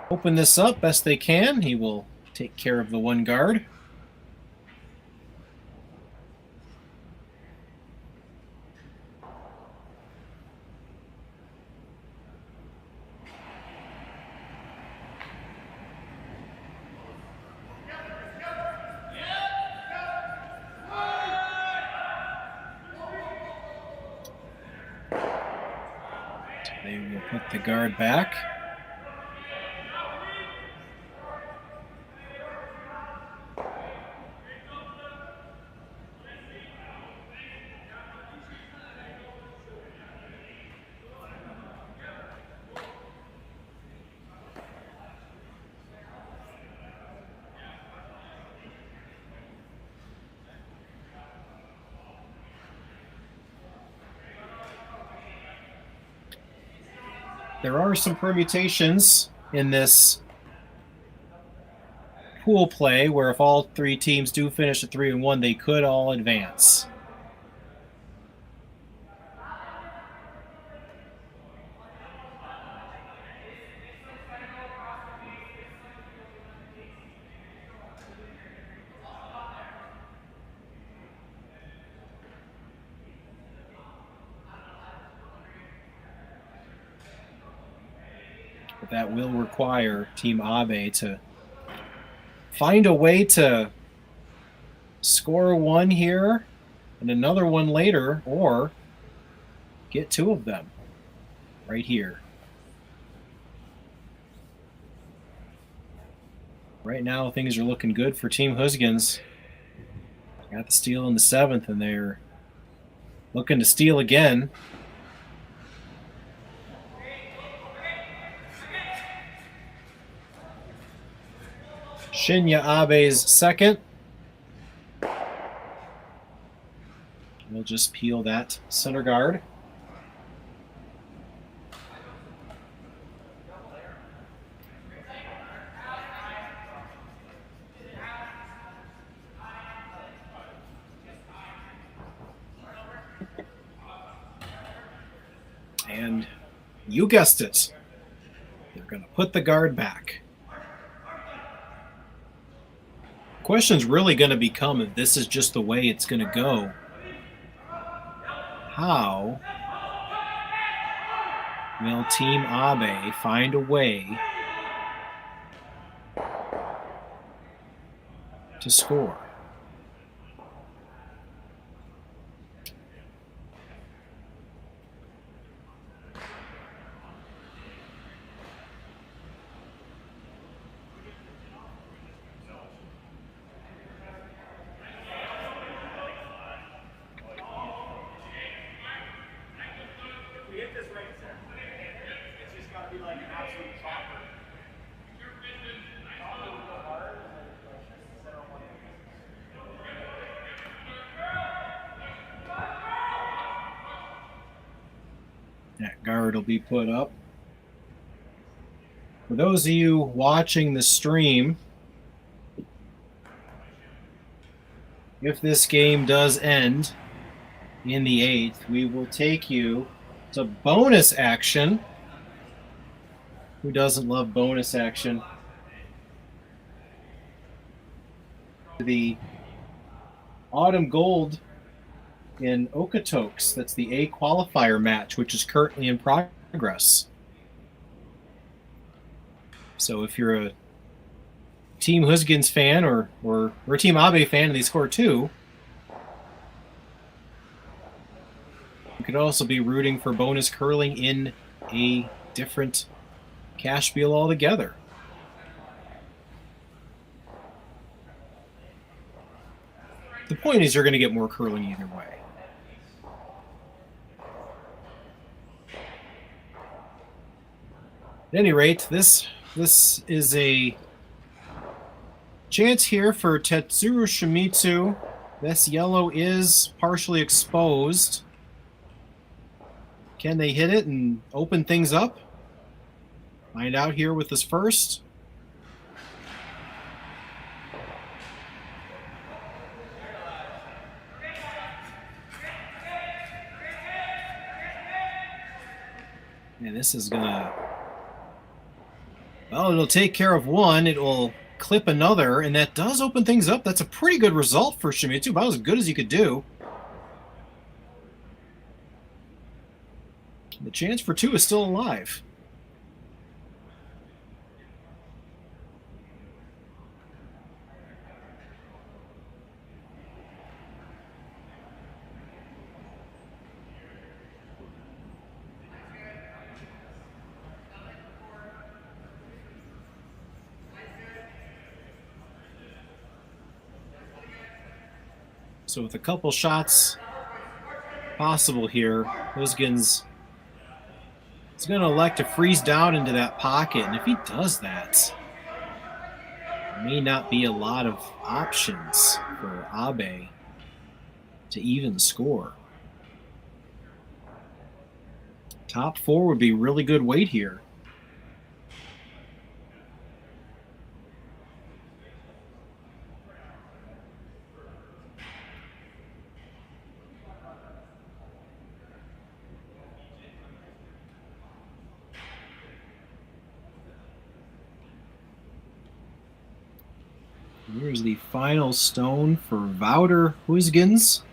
open this up best they can. He will take care of the one guard. They will put the guard back. there are some permutations in this pool play where if all three teams do finish at 3-1, they could all advance. But that will require Team Abe to find a way to score one here and another one later, or get two of them right here. Right now, things are looking good for Team Gosgens. Got the steal in the 7th, and they're looking to steal again. Shinya Abe's second. We'll just peel that center guard. And you guessed it. They're going to put the guard back. The question's really going to become if this is just the way it's going to go. How will Team Abe find a way to score? That guard will be put up. For those of you watching the stream, if this game does end in the 8th, we will take you to bonus action. Who doesn't love bonus action? The Autumn Gold in Okotoks. That's the A qualifier match, which is currently in progress. So if you're a Team Gosgens fan or a Team Abe fan and they score 2, you could also be rooting for bonus curling in a different cash wheel altogether. The point is you're going to get more curling either way. At any rate, this is a chance here for Tetsuro Shimizu. This yellow is partially exposed. Can they hit it and open things up? Find out here with this first. And this is gonna... Well, it'll take care of one. It will clip another, and that does open things up. That's a pretty good result for Shimizu. About as good as you could do. The chance for 2 is still alive. So with a couple shots possible here, Gosgens is going to elect to freeze down into that pocket. And if he does that, there may not be a lot of options for Abe to even score. Top 4 would be really good weight here. Here's the final stone for Wouter Gosgens.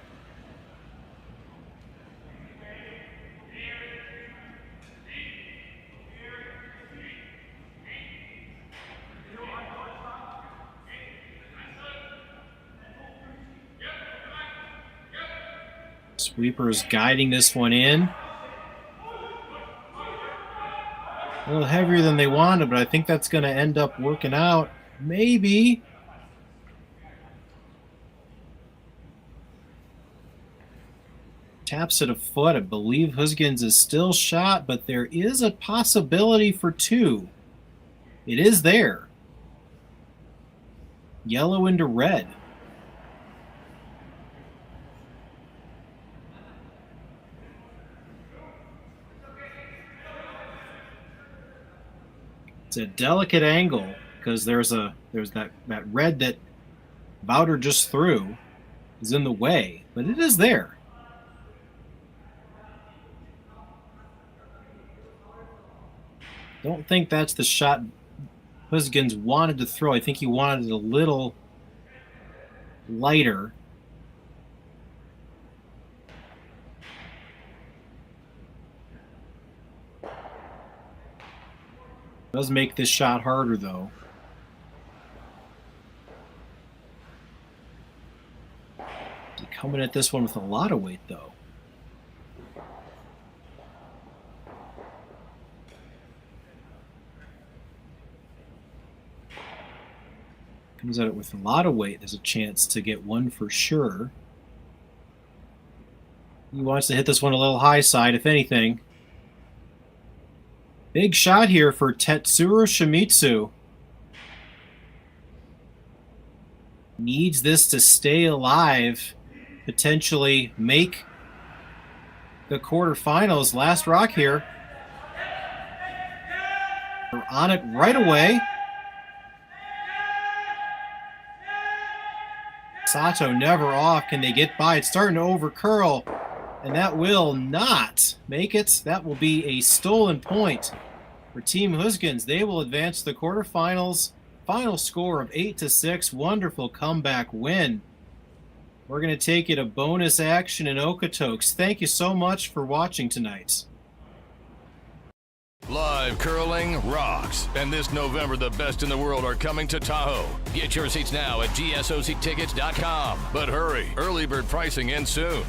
Sweeper's guiding this one in. A little heavier than they wanted, but I think that's going to end up working out. Maybe. Taps it a foot. I believe Gosgens is still shot, but there is a possibility for 2. It is there. Yellow into red. It's a delicate angle because there's that red that Wouter just threw is in the way, but it is there. Don't think that's the shot Gosgens wanted to throw. I think he wanted it a little lighter. Does make this shot harder, though. Coming at this one with a lot of weight, though. Comes at it with a lot of weight. There's a chance to get one for sure. He wants to hit this one a little high side, if anything. Big shot here for Tetsuro Shimizu. Needs this to stay alive, potentially make the quarterfinals. Last rock here. We're on it right away. Sato never off. Can they get by? It's starting to overcurl, and that will not make it. That will be a stolen point for Team Gosgens. They will advance to the quarterfinals. Final score of 8-6. Wonderful comeback win. We're going to take you to bonus action in Okotoks. Thank you so much for watching tonight. Live curling rocks. And this November, the best in the world are coming to Tahoe. Get your seats now at gsoctickets.com. But hurry, early bird pricing ends soon.